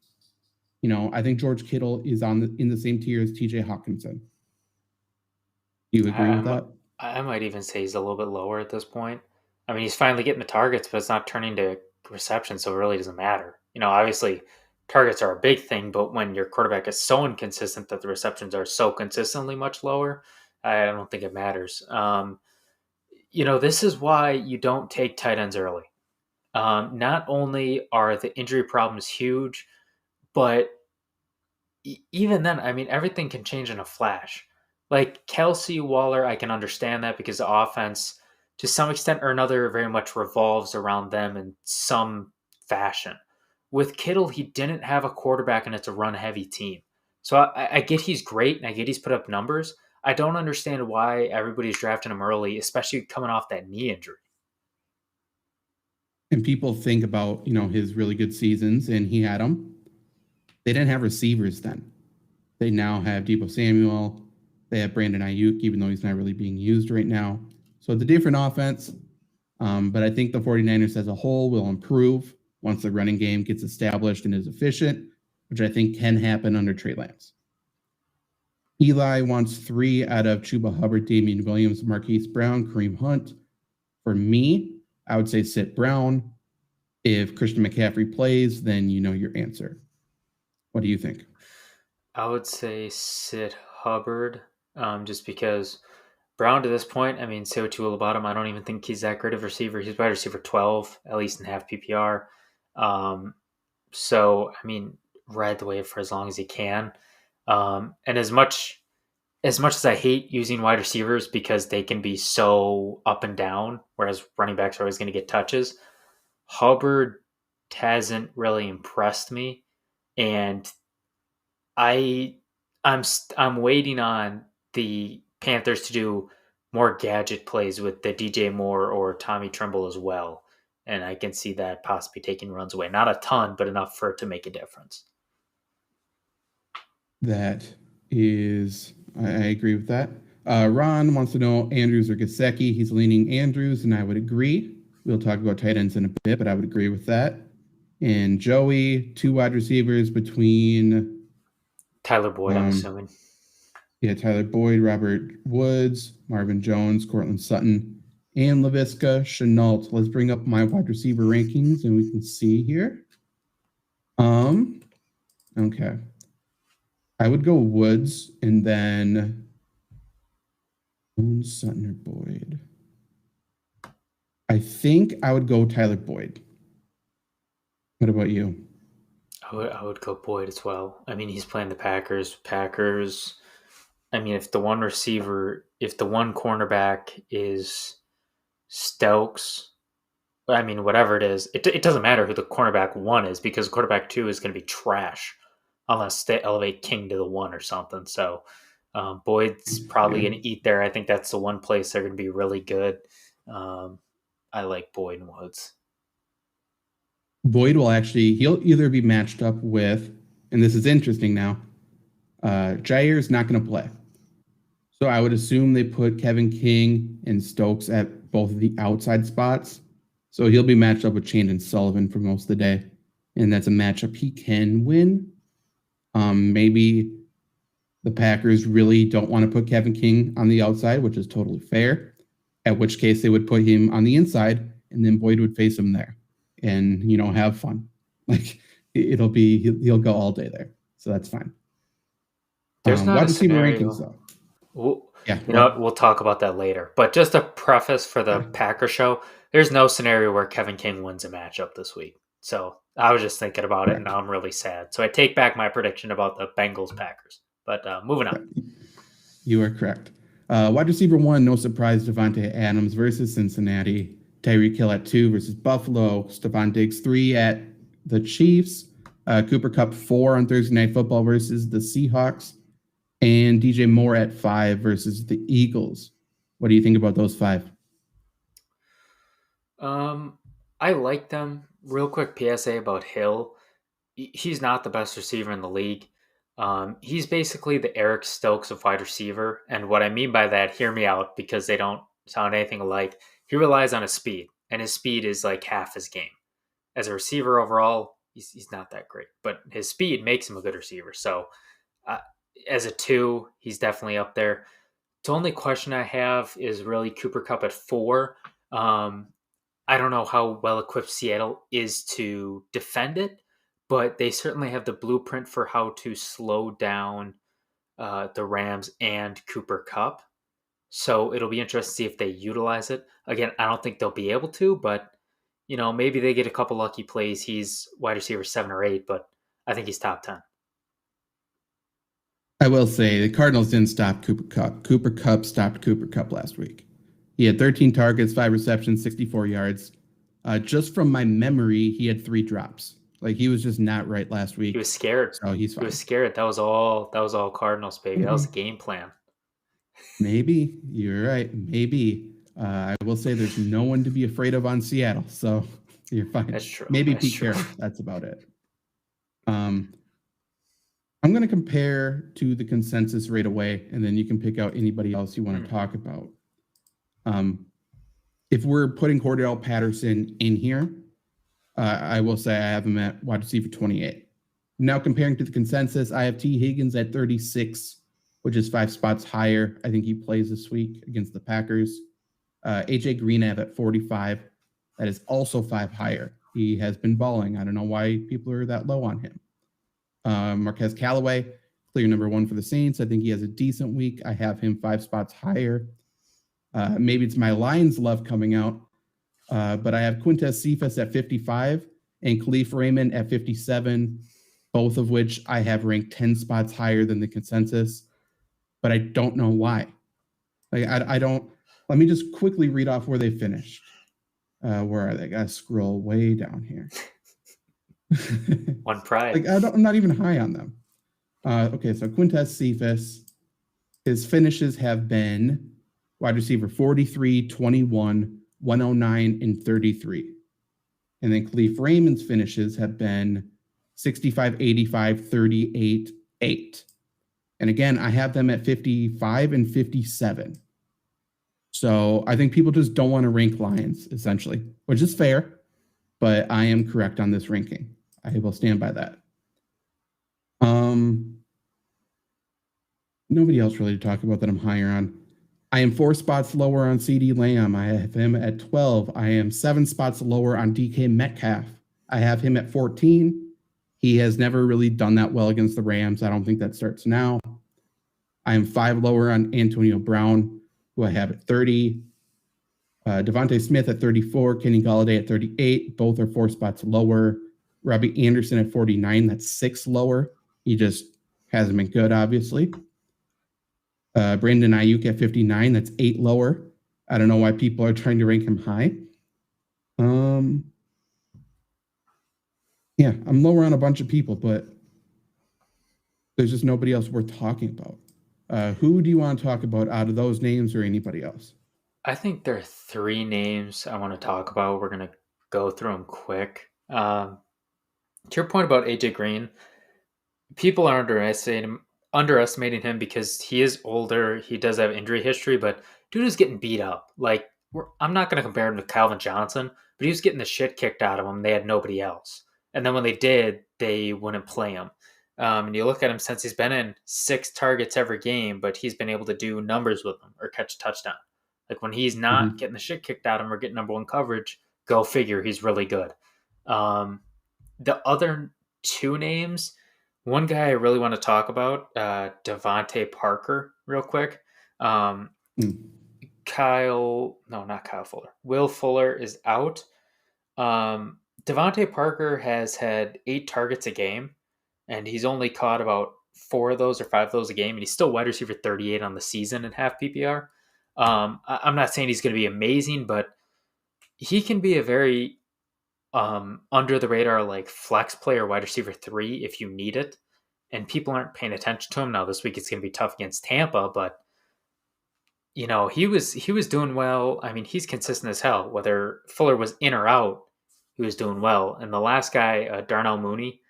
I think George Kittle is in the same tier as TJ Hawkinson. Do you agree with that? I might even say he's a little bit lower at this point. I mean, he's finally getting the targets, but it's not turning to reception, so it really doesn't matter. Obviously, targets are a big thing, but when your quarterback is so inconsistent that the receptions are so consistently much lower, I don't think it matters. This is why you don't take tight ends early. Not only are the injury problems huge, but even then, I mean, everything can change in a flash. Like Kelsey Waller, I can understand that because the offense, to some extent or another, very much revolves around them in some fashion. With Kittle, he didn't have a quarterback, and it's a run-heavy team. So I get he's great, and I get he's put up numbers. I don't understand why everybody's drafting him early, especially coming off that knee injury. And people think about, his really good seasons, and he had them. They didn't have receivers then. They now have Deebo Samuel. They have Brandon Ayuk, even though he's not really being used right now. So it's a different offense. But I think the 49ers as a whole will improve once the running game gets established and is efficient, which I think can happen under Trey Lance. Eli wants 3 out of Chuba Hubbard, Damien Williams, Marquise Brown, Kareem Hunt. For me, I would say sit Brown. If Christian McCaffrey plays, then you know your answer. What do you think? I would say sit Hubbard, just because Brown to this point, I mean, say what you will about him, I don't even think he's that great of a receiver. He's wide receiver 12, at least in half PPR. So, I mean, ride the wave for as long as he can. And as much as I hate using wide receivers because they can be so up and down, whereas running backs are always going to get touches, Hubbard hasn't really impressed me, and I'm waiting on the Panthers to do more gadget plays with the DJ Moore or Tommy Tremble as well, and I can see that possibly taking runs away. Not a ton, but enough for it to make a difference. That is, I agree with that. Ron wants to know Andrews or Gesicki. He's leaning Andrews, and I would agree. We'll talk about tight ends in a bit, but I would agree with that. And Joey, 2 wide receivers between Tyler Boyd, I'm assuming. Yeah, Tyler Boyd, Robert Woods, Marvin Jones, Cortland Sutton, and Laviska Shenault. Let's bring up my wide receiver rankings, and we can see here. Okay. I would go Woods, and then Sutton or Boyd. I think I would go Tyler Boyd. What about you? I would go Boyd as well. I mean, he's playing the Packers. I mean, if the one cornerback is Stokes, I mean, whatever it is, it doesn't matter who the cornerback 1 is because cornerback 2 is going to be trash unless they elevate King to the 1 or something. So Boyd's probably going to eat there. I think that's the one place they're going to be really good. I like Boyd and Woods. Boyd he'll either be matched up with, and this is interesting now, Jair's not going to play. So I would assume they put Kevin King and Stokes at both of the outside spots. So he'll be matched up with Chandon Sullivan for most of the day. And that's a matchup he can win. Maybe the Packers really don't want to put Kevin King on the outside, which is totally fair. At which case they would put him on the inside, and then Boyd would face him there. And, have fun. Like, he'll go all day there. So that's fine. There's not a scenario. Rankings, though. We'll talk about that later. But just a preface for the Packer show, there's no scenario where Kevin King wins a matchup this week. So I was just thinking about it, and now I'm really sad. So I take back my prediction about the Bengals-Packers. But moving on. You are correct. Wide receiver 1, no surprise, Davante Adams versus Cincinnati. Tyreek Hill at 2 versus Buffalo. Stephon Diggs 3 at the Chiefs. Cooper Kupp 4 on Thursday Night Football versus the Seahawks. And DJ Moore at 5 versus the Eagles. What do you think about those 5? I like them. Real quick PSA about Hill. He's not the best receiver in the league. He's basically the Eric Stokes of wide receiver. And what I mean by that, hear me out, because they don't sound anything alike. He relies on his speed, and his speed is like half his game. As a receiver overall, he's not that great, but his speed makes him a good receiver. So as a 2, he's definitely up there. The only question I have is really Cooper Kupp at 4. I don't know how well equipped Seattle is to defend it, but they certainly have the blueprint for how to slow down the Rams and Cooper Kupp. So it'll be interesting to see if they utilize it. Again, I don't think they'll be able to, but maybe they get a couple lucky plays. He's wide receiver 7 or 8, but I think he's top 10. I will say the Cardinals didn't stop Cooper Kupp. Cooper Kupp stopped Cooper Kupp last week. He had 13 targets, 5 receptions, 64 yards. Just from my memory, he had 3 drops. Like, he was just not right last week. He was scared. So he's fine. He was scared. That was all Cardinals, baby. Mm-hmm. That was the game plan. Maybe. You're right. Maybe. I will say there's no one to be afraid of on Seattle. So you're fine. That's true. Maybe Pete Carroll. That's about it. I'm going to compare to the consensus right away, and then you can pick out anybody else you want to talk about. If we're putting Cordell Patterson in here, I will say I have him at wide receiver 28. Now comparing to the consensus, I have T. Higgins at 36, which is 5 spots higher. I think he plays this week against the Packers. AJ Green I have at 45. That is also 5 higher. He has been balling. I don't know why people are that low on him. Marquez Callaway, clear number 1 for the Saints. I think he has a decent week. I have him 5 spots higher. Maybe it's my Lions love coming out, but I have Quintez Cephas at 55 and Khalif Raymond at 57, both of which I have ranked 10 spots higher than the consensus, but I don't know why. Like, I don't. Let me just quickly read off where they finished. Where are they? I gotta scroll way down here. One pride. Like, I'm not even high on them. Okay, so Quintez Cephas, his finishes have been wide receiver 43, 21, 109, and 33. And then Khalif Raymond's finishes have been 65, 85, 38, 8. And again, I have them at 55 and 57. So I think people just don't want to rank Lions, essentially, which is fair, but I am correct on this ranking. I will stand by that. Nobody else really to talk about that I'm higher on. I am 4 spots lower on CeeDee Lamb. I have him at 12. I am 7 spots lower on DK Metcalf. I have him at 14. He has never really done that well against the Rams. I don't think that starts now. I am 5 lower on Antonio Brown, who I have at 30. Devontae Smith at 34. Kenny Golladay at 38. Both are 4 spots lower. Robbie Anderson at 49. That's 6 lower. He just hasn't been good, obviously. Brandon Ayuk at 59. That's 8 lower. I don't know why people are trying to rank him high. Yeah, I'm lower on a bunch of people, but there's just nobody else worth talking about. Who do you want to talk about out of those names or anybody else? I think there are 3 names I want to talk about. We're going to go through them quick. To your point about AJ Green, people are underestimating him because he is older. He does have injury history, but dude is getting beat up. Like, I'm not going to compare him to Calvin Johnson, but he was getting the shit kicked out of him. They had nobody else. And then when they did, they wouldn't play him. And you look at him since he's been in 6 targets every game, but he's been able to do numbers with them or catch a touchdown. Like, when he's not getting the shit kicked out of him or getting number 1 coverage, go figure, he's really good. The other 2 names, one guy I really want to talk about, Devonta Parker, real quick. Not Kyle Fuller. Will Fuller is out. Devonta Parker has had 8 targets a game, and he's only caught about 4 of those or 5 of those a game, and he's still wide receiver 38 on the season in half PPR. I'm not saying he's going to be amazing, but he can be a very under the radar like flex player, wide receiver 3 if you need it, and people aren't paying attention to him. Now this week it's going to be tough against Tampa, but he was doing well. I mean, he's consistent as hell. Whether Fuller was in or out, he was doing well. And the last guy, Darnell Mooney,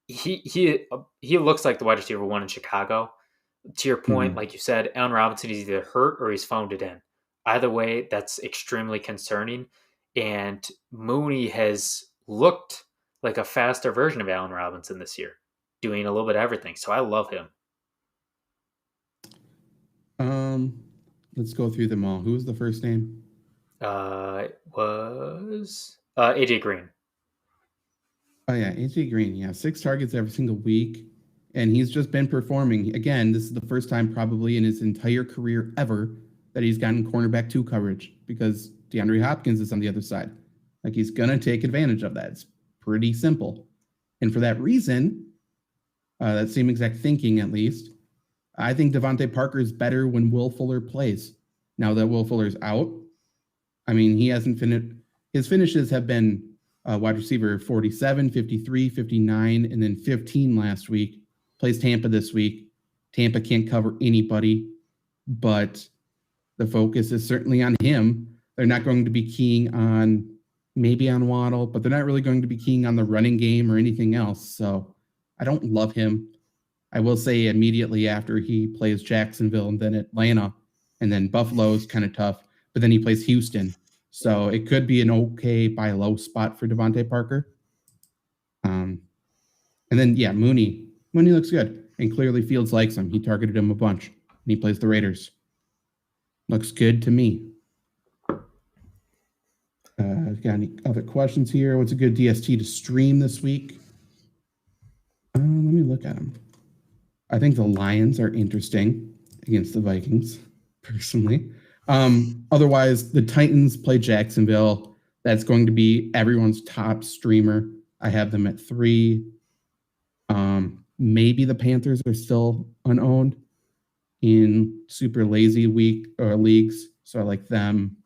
he looks like the wide receiver 1 in Chicago. To your point, like you said, Allen Robinson is either hurt or he's phoned it in. Either way, that's extremely concerning. And Mooney has looked like a faster version of Allen Robinson this year, doing a little bit of everything. So I love him. Let's go through them all. Who was the first name? It was AJ Green. Oh yeah, AJ Green. Yeah, 6 targets every single week, and he's just been performing. Again, this is the first time probably in his entire career ever that he's gotten cornerback 2 coverage because DeAndre Hopkins is on the other side. Like, he's gonna take advantage of that. It's pretty simple, and for that reason, that same exact thinking at least, I think Devonta Parker is better when Will Fuller plays. Now that Will Fuller's out, I mean, he hasn't finished. His finishes have been wide receiver 47, 53, 59, and then 15 last week. Plays Tampa this week. Tampa can't cover anybody, but the focus is certainly on him. They're not going to be keying on maybe on Waddle, but they're not really going to be keying on the running game or anything else. So I don't love him. I will say immediately after he plays Jacksonville and then Atlanta and then Buffalo's kind of tough, but then he plays Houston. So it could be an okay buy low spot for Devonta Parker. And then, yeah, Mooney. Mooney looks good. And clearly Fields likes him. He targeted him a bunch. And he plays the Raiders. Looks good to me. Got any other questions here? What's a good DST to stream this week? Let me look at them. I think the Lions are interesting against the Vikings, personally. Otherwise, the Titans play Jacksonville. That's going to be everyone's top streamer. I have them at 3. Maybe the Panthers are still unowned in super lazy week or leagues, so I like them.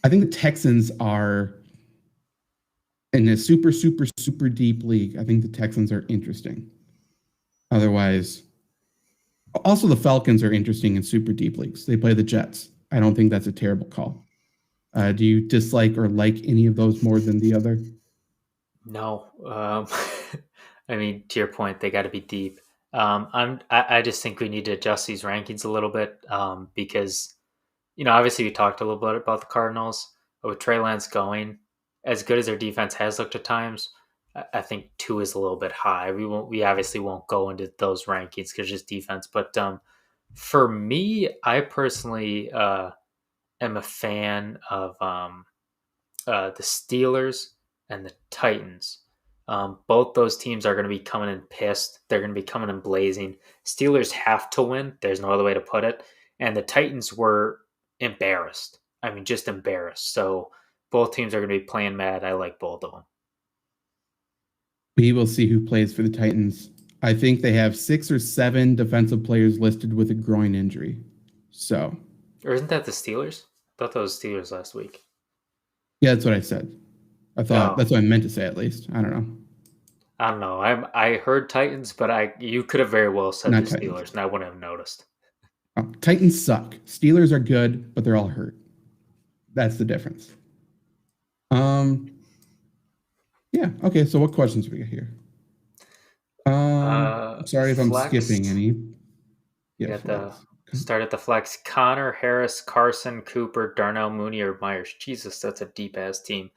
I think the Texans are in a super, super, super deep league. I think the Texans are interesting. Otherwise, also the Falcons are interesting in super deep leagues. They play the Jets. I don't think that's a terrible call. Do you dislike or like any of those more than the other? No. I mean, to your point, they got to be deep. I just think we need to adjust these rankings a little bit because, obviously we talked a little bit about the Cardinals. But with Trey Lance going, as good as their defense has looked at times, I think 2 is a little bit high. We obviously won't go into those rankings because just defense. But for me, I personally am a fan of the Steelers and the Titans. Both those teams are going to be coming in pissed. They're going to be coming in blazing. Steelers have to win. There's no other way to put it. And the Titans were embarrassed. I mean, just embarrassed. So both teams are going to be playing mad. I like both of them. We will see who plays for the Titans. I think they have 6 or 7 defensive players listed with a groin injury. So, or isn't that the Steelers? I thought that was Steelers last week. Yeah, that's what I said. I thought that's what I meant to say. At least I don't know. I heard Titans, but you could have very well said not the Steelers, Titans. And I wouldn't have noticed. Titans suck. Steelers are good, but they're all hurt. That's the difference. Yeah. Okay. So what questions do we got here? Sorry if I'm skipping any. Yeah. Start at the flex. Connor, Harris, Carson, Cooper, Darnell Mooney, or Myers. Jesus, that's a deep ass team.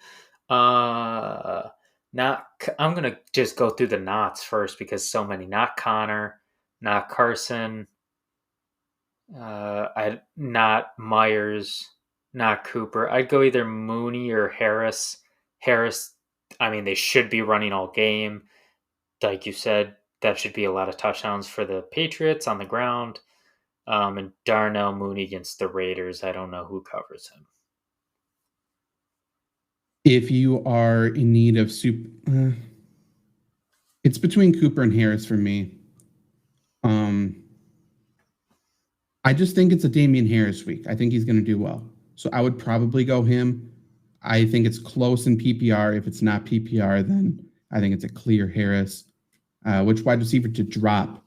I'm gonna just go through the knots first because so many. Not Connor, not Carson, not Myers, not Cooper. I'd go either Mooney or Harris. Harris, I mean, they should be running all game. Like you said, that should be a lot of touchdowns for the Patriots on the ground. And Darnell Mooney against the Raiders, I don't know who covers him. If you are in need of it's between Cooper and Harris for me. I just think it's a Damien Harris week. I think he's going to do well. So I would probably go him. I think it's close in PPR. If it's not PPR, then I think it's a clear Harris. Which wide receiver to drop?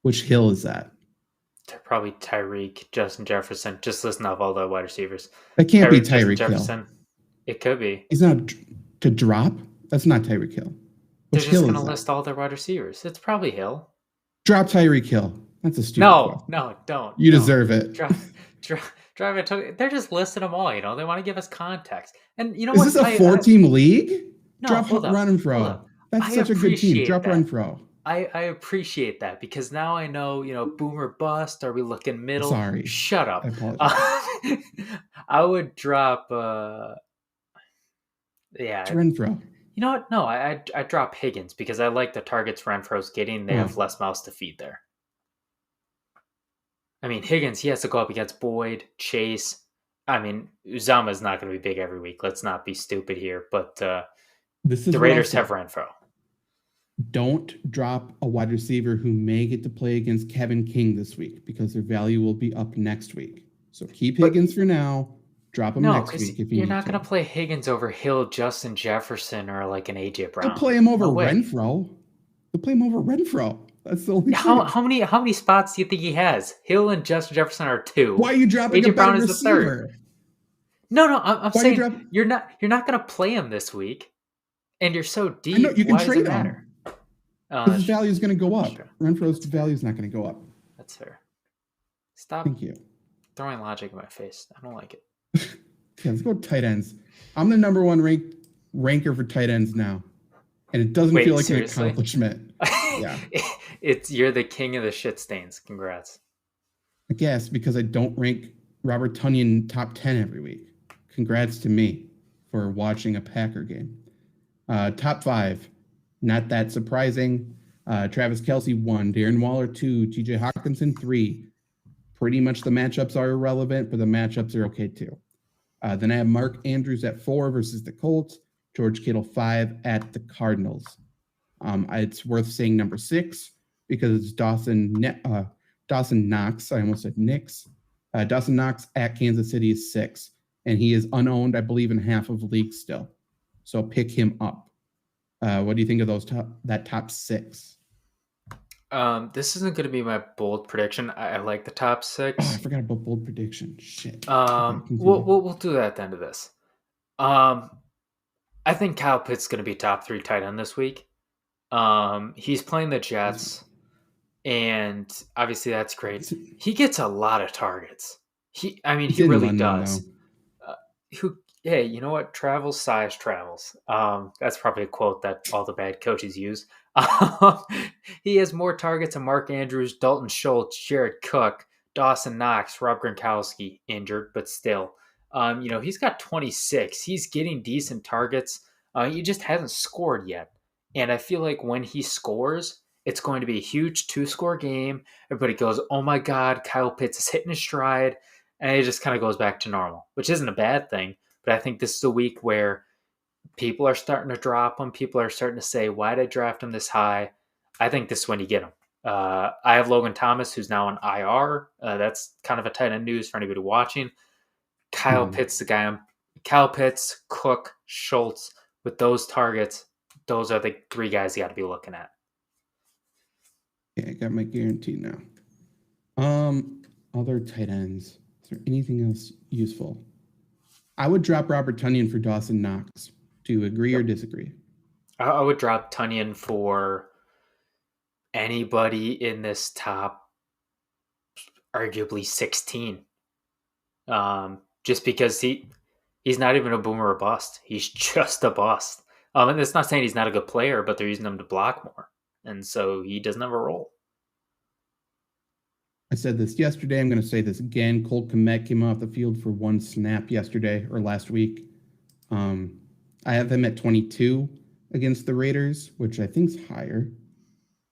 Which hill is that? Probably Tyreek, Justin Jefferson. Just listen off all the wide receivers. That can't be Tyreek Hill. It could be. He's not to drop. That's not Tyreek Hill. They're just going to list all their wide receivers. It's probably Hill. Drop Tyreek Hill. That's a stupid question. No, don't. You deserve it. Drive it. They're just listing them all. They want to give us context. And you know what? Is this a 4-team league? No, drop Renfro. That's such a good team. Drop Renfro. I appreciate that because now I know, boom or bust. Are we looking middle? Sorry. Shut up. I apologize. I would drop, Renfro. You know what? No, I drop Higgins because I like the targets Renfro's getting. They have less mouths to feed there. I mean, Higgins, he has to go up against Boyd, Chase. I mean, Uzama's not going to be big every week. Let's not be stupid here. But the Raiders have Renfro. Don't drop a wide receiver who may get to play against Kevin King this week because their value will be up next week. So keep Higgins for now. Drop him next week if you need to. You're not going to play Higgins over Hill, Justin Jefferson, or like an AJ Brown. They'll play him over Renfro. They'll play him over Renfro. That's the only thing. How many spots do you think he has? Hill and Justin Jefferson are 2. Why are you dropping AJ Brown is the 3rd. No, I'm saying you're not going to play him this week, and you're so deep. I know, you can Why trade does it matter? His value is going to go up. Renfro's value is not going to go up. That's fair. Stop. Thank you. Throwing logic in my face. I don't like it. Yeah, let's go tight ends. I'm the number one ranker for tight ends now, and it doesn't feel like seriously? An accomplishment. Yeah, you're the king of the shit stains. Congrats. I guess because I don't rank Robert Tonyan top 10 every week. Congrats to me for watching a Packer game. Top 5, not that surprising. Travis Kelce 1, Darren Waller 2, TJ Hawkinson 3. Pretty much the matchups are irrelevant, but the matchups are okay too. Then I have Mark Andrews at 4 versus the Colts, George Kittle 5 at the Cardinals. It's worth saying number 6 because it's Dawson Knox. I almost said Knicks. Dawson Knox at Kansas City is 6, and he is unowned, I believe, in half of the league still. So pick him up. What do you think of that top 6? This isn't going to be my bold prediction. I like the top 6. Oh, I forgot about bold prediction. Shit. We'll do that at the end of this. I think Kyle Pitts is going to be top 3 tight end this week. He's playing the Jets, and obviously that's great. He gets a lot of targets. He really does. Hey, you know what? Travels, size travels. That's probably a quote that all the bad coaches use. He has more targets than Mark Andrews, Dalton Schultz, Jared Cook, Dawson Knox, Rob Gronkowski, injured, but still. He's got 26. He's getting decent targets. He just hasn't scored yet. And I feel like when he scores, it's going to be a huge 2-score game. Everybody goes, oh my God, Kyle Pitts is hitting his stride. And it just kind of goes back to normal, which isn't a bad thing. But I think this is a week where people are starting to drop him. People are starting to say, why did I draft him this high? I think this is when you get him. I have Logan Thomas, who's now on IR. That's kind of a tight end news for anybody watching. Kyle Pitts, the guy. Kyle Pitts, Cook, Schultz. With those targets, those are the 3 guys you got to be looking at. Yeah, I got my guarantee now. Other tight ends. Is there anything else useful? I would drop Robert Tonyan for Dawson Knox. Do you agree or disagree? I would drop Tonyan for anybody in this top, arguably 16. Just because he's not even a boomer or bust. He's just a bust. And it's not saying he's not a good player, but they're using him to block more. And so he doesn't have a role. I said this yesterday. I'm going to say this again. Colt Comet came off the field for 1 snap yesterday or last week. I have him at 22 against the Raiders, which I think is higher.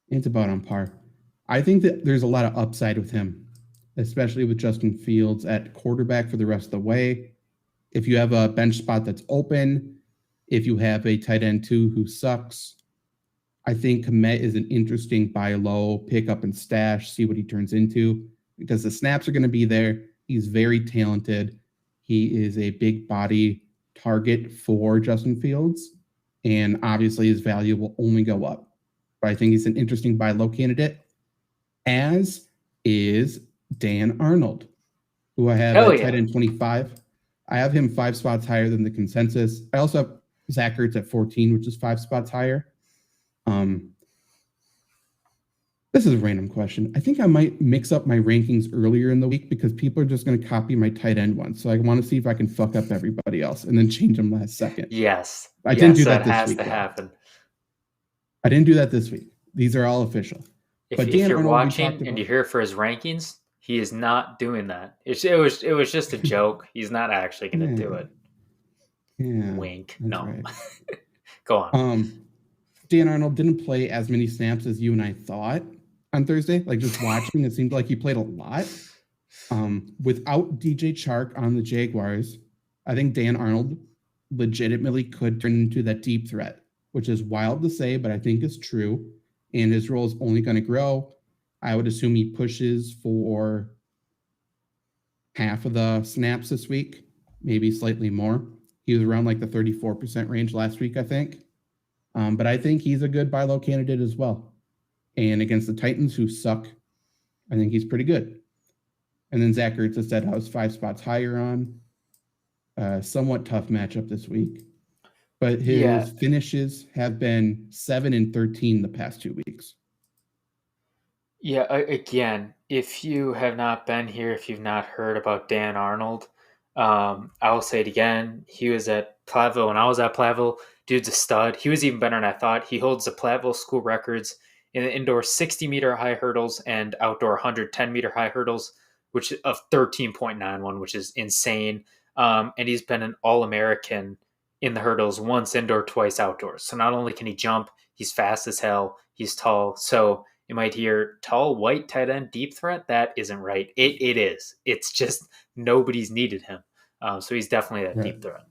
It's about on par. I think that there's a lot of upside with him, especially with Justin Fields at quarterback for the rest of the way. If you have a bench spot that's open, if you have a tight end too who sucks, I think Komet is an interesting buy low, pick up and stash, see what he turns into, because the snaps are going to be there. He's very talented. He is a big body target for Justin Fields, and obviously his value will only go up. But I think he's an interesting buy low candidate, as is Dan Arnold, who I have at tight end 25. I have him 5 spots higher than the consensus. I also have Zach Ertz at 14, which is 5 spots higher. This is a random question. I think I might mix up my rankings earlier in the week because people are just going to copy my tight end one. So I want to see if I can fuck up everybody else and then change them last second. Yes. I didn't do that this has week. To happen. I didn't do that this week. These are all official. If Dan you're Arnold, we talked watching and about. you're here for his rankings, he is not doing that. It was just a joke. He's not actually going to do Yeah, it. yeah, Wink. that's No. right. Go on. Dan Arnold didn't play as many snaps as you and I thought on Thursday. Like just watching, it seemed like he played a lot. Without DJ Chark on the Jaguars, I think Dan Arnold legitimately could turn into that deep threat, which is wild to say, but I think is true. And his role is only going to grow. I would assume he pushes for half of the snaps this week, maybe slightly more. He was around like the 34% range last week, I think. But I think he's a good buy low candidate as well. And against the Titans, who suck, I think he's pretty good. And then Zach Ertz is I was 5 spots higher on. Somewhat tough matchup this week. But his finishes have been 7 and 13 the past 2 weeks. Yeah, again, if you have not been here, if you've not heard about Dan Arnold, I will say it again. He was at Platteville when I was at Platteville. Dude's a stud. He was even better than I thought. He holds the Platteville school records in the indoor 60-meter high hurdles and outdoor 110-meter high hurdles, which of 13.91, which is insane. And he's been an All-American in the hurdles, once indoor, twice outdoors. So not only can he jump, he's fast as hell. He's tall. So you might hear tall, white, tight end, deep threat. That isn't right. It is. It's just nobody's needed him. So he's definitely that deep threat.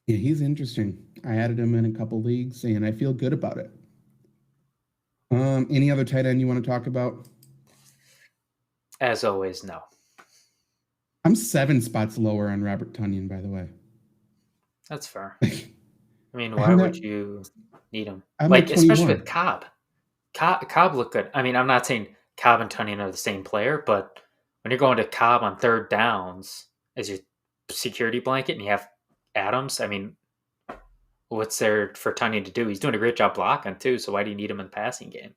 Yeah, he's interesting. I added him in a couple leagues, and I feel good about it. Any other tight end you want to talk about? As always, no. I'm 7 spots lower on Robert Tonyan, by the way. That's fair. I mean, why would you need him? I'm like, especially 21. with Cobb. Cobb looked good. I mean, I'm not saying Cobb and Tonyan are the same player, but when you're going to Cobb on third downs as your security blanket and you have Adams, I mean, what's there for Tonyan to do? He's doing a great job blocking, too, so why do you need him in the passing game?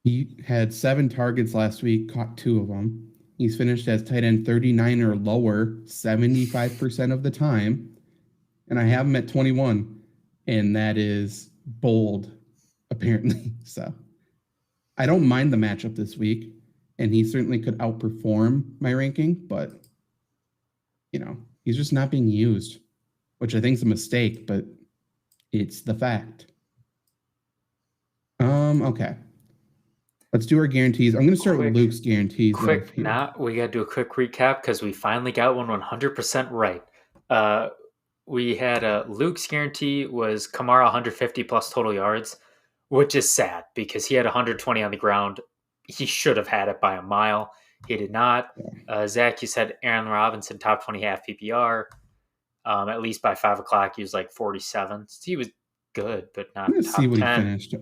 He had 7 targets last week, caught 2 of them. He's finished as tight end 39 or lower 75% of the time. And I have him at 21, and that is bold, apparently. So I don't mind the matchup this week, and he certainly could outperform my ranking, but, he's just not being used, which I think is a mistake, but it's the fact. Okay. Let's do our guarantees. I'm going to start with Luke's guarantees. We got to do a quick recap because we finally got one 100% right. We had Luke's guarantee was Kamara 150 plus total yards, which is sad because he had 120 on the ground. He should have had it by a mile. He did not. Zach, you said Aaron Robinson, top 20 half PPR. At least by 5 o'clock, he was like 47. So he was good, but not top see what 10. He finished.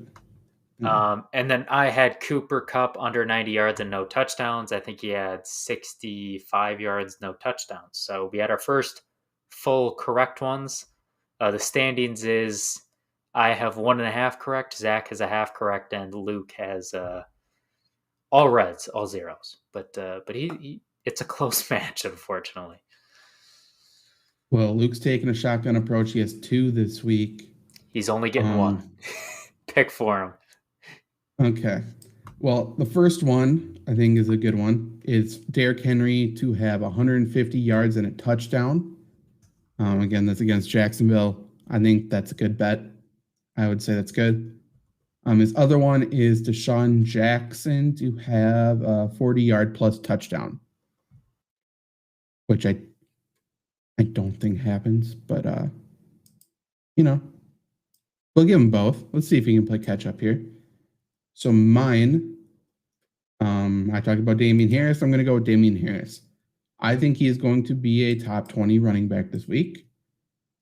And then I had Cooper Kupp under 90 yards and no touchdowns. I think he had 65 yards, no touchdowns. So we had our first full correct ones. The standings is I have 1.5 correct, Zach has a half correct, and Luke has all reds, all zeros. But he it's a close match, unfortunately. Well, Luke's taking a shotgun approach. He has 2 this week. He's only getting 1. Pick for him. Okay. Well, the first one I think is a good one. It's Derrick Henry to have 150 yards and a touchdown. Again, that's against Jacksonville. I think that's a good bet. I would say that's good. His other one is Deshaun Jackson to have a 40-yard plus touchdown, which I don't think happens, but we'll give him both. Let's see if he can play catch up here. So mine, I talked about Damien Harris. I'm going to go with Damien Harris. I think he is going to be a top 20 running back this week.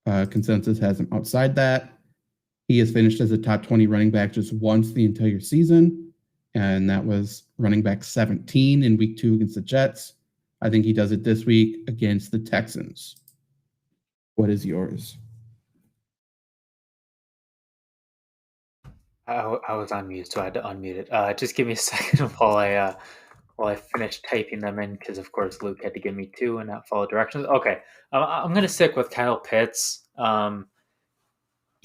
Consensus has him outside that. He has finished as a top 20 running back just once the entire season, and that was running back 17 in week 2 against the Jets. I think he does it this week against the Texans. What is yours? I was on mute, so I had to unmute it. Just give me a second while I finish typing them in, because of course Luke had to give me 2 and not follow directions. Okay, I'm gonna stick with Kyle Pitts.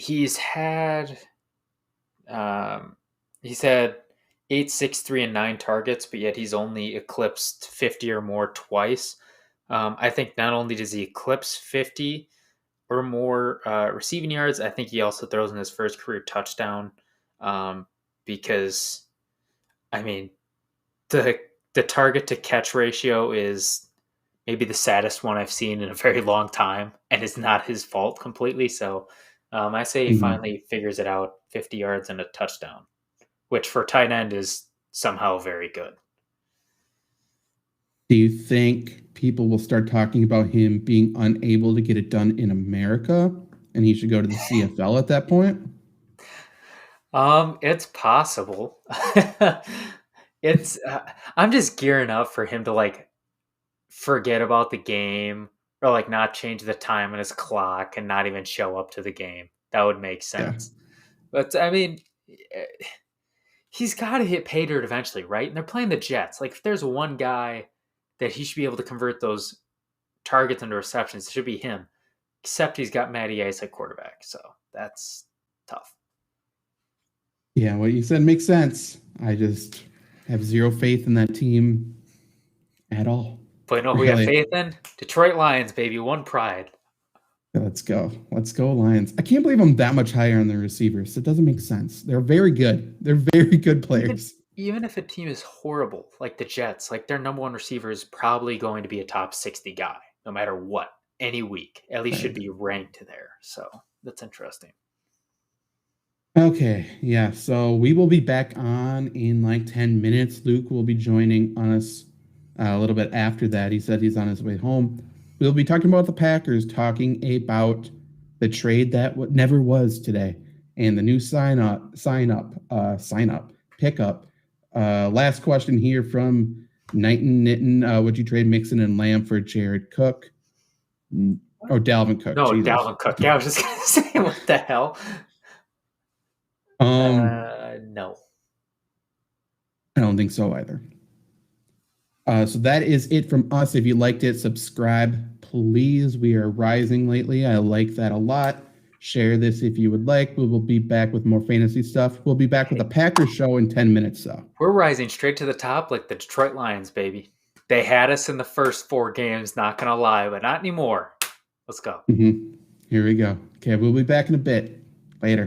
He's had He's had 8, 6, 3, and 9 targets, but yet he's only eclipsed 50 or more twice. I think not only does he eclipse 50 or more receiving yards, I think he also throws in his first career touchdown because, I mean, the target to catch ratio is maybe the saddest one I've seen in a very long time, and it's not his fault completely. So I say he finally figures it out, 50 yards and a touchdown, which for tight end is somehow very good. Do you think people will start talking about him being unable to get it done in America and he should go to the CFL at that point? It's possible. I'm just gearing up for him to like forget about the game or like not change the time on his clock and not even show up to the game. That would make sense. Yeah. But I mean, he's got to hit pay dirt eventually, right? And they're playing the Jets. Like if there's one guy that he should be able to convert those targets into receptions, it should be him. Except he's got Matty Ice at quarterback, so that's tough. Yeah, what you said makes sense. I just have zero faith in that team at all. But you know who we have faith in? Detroit Lions, baby. One pride. Let's go. Let's go, Lions. I can't believe I'm that much higher on the receivers. It doesn't make sense. They're very good. They're very good players. Even if a team is horrible, like the Jets, like their number one receiver is probably going to be a top 60 guy, no matter what, any week. At least should be ranked there. So that's interesting. Okay, yeah. So we will be back on in like 10 minutes. Luke will be joining us a little bit after that. He said he's on his way home. We'll be talking about the Packers, talking about the trade that never was today, and the new pickup. Last question here from Knighton Nitten. Would you trade Mixon and Lamb for Jared Cook? Or Dalvin Cook? No, Jesus. Dalvin Cook. Yeah, I was just going to say, what the hell? No. I don't think so either. So that is it from us. If you liked it, subscribe, please. We are rising lately. I like that a lot. Share this if you would like. We will be back with more fantasy stuff. We'll be back with the Packers show in 10 minutes. So we're rising straight to the top like the Detroit Lions, baby. They had us in the first 4 games, not going to lie, but not anymore. Let's go. Here we go. Okay, we'll be back in a bit. Later.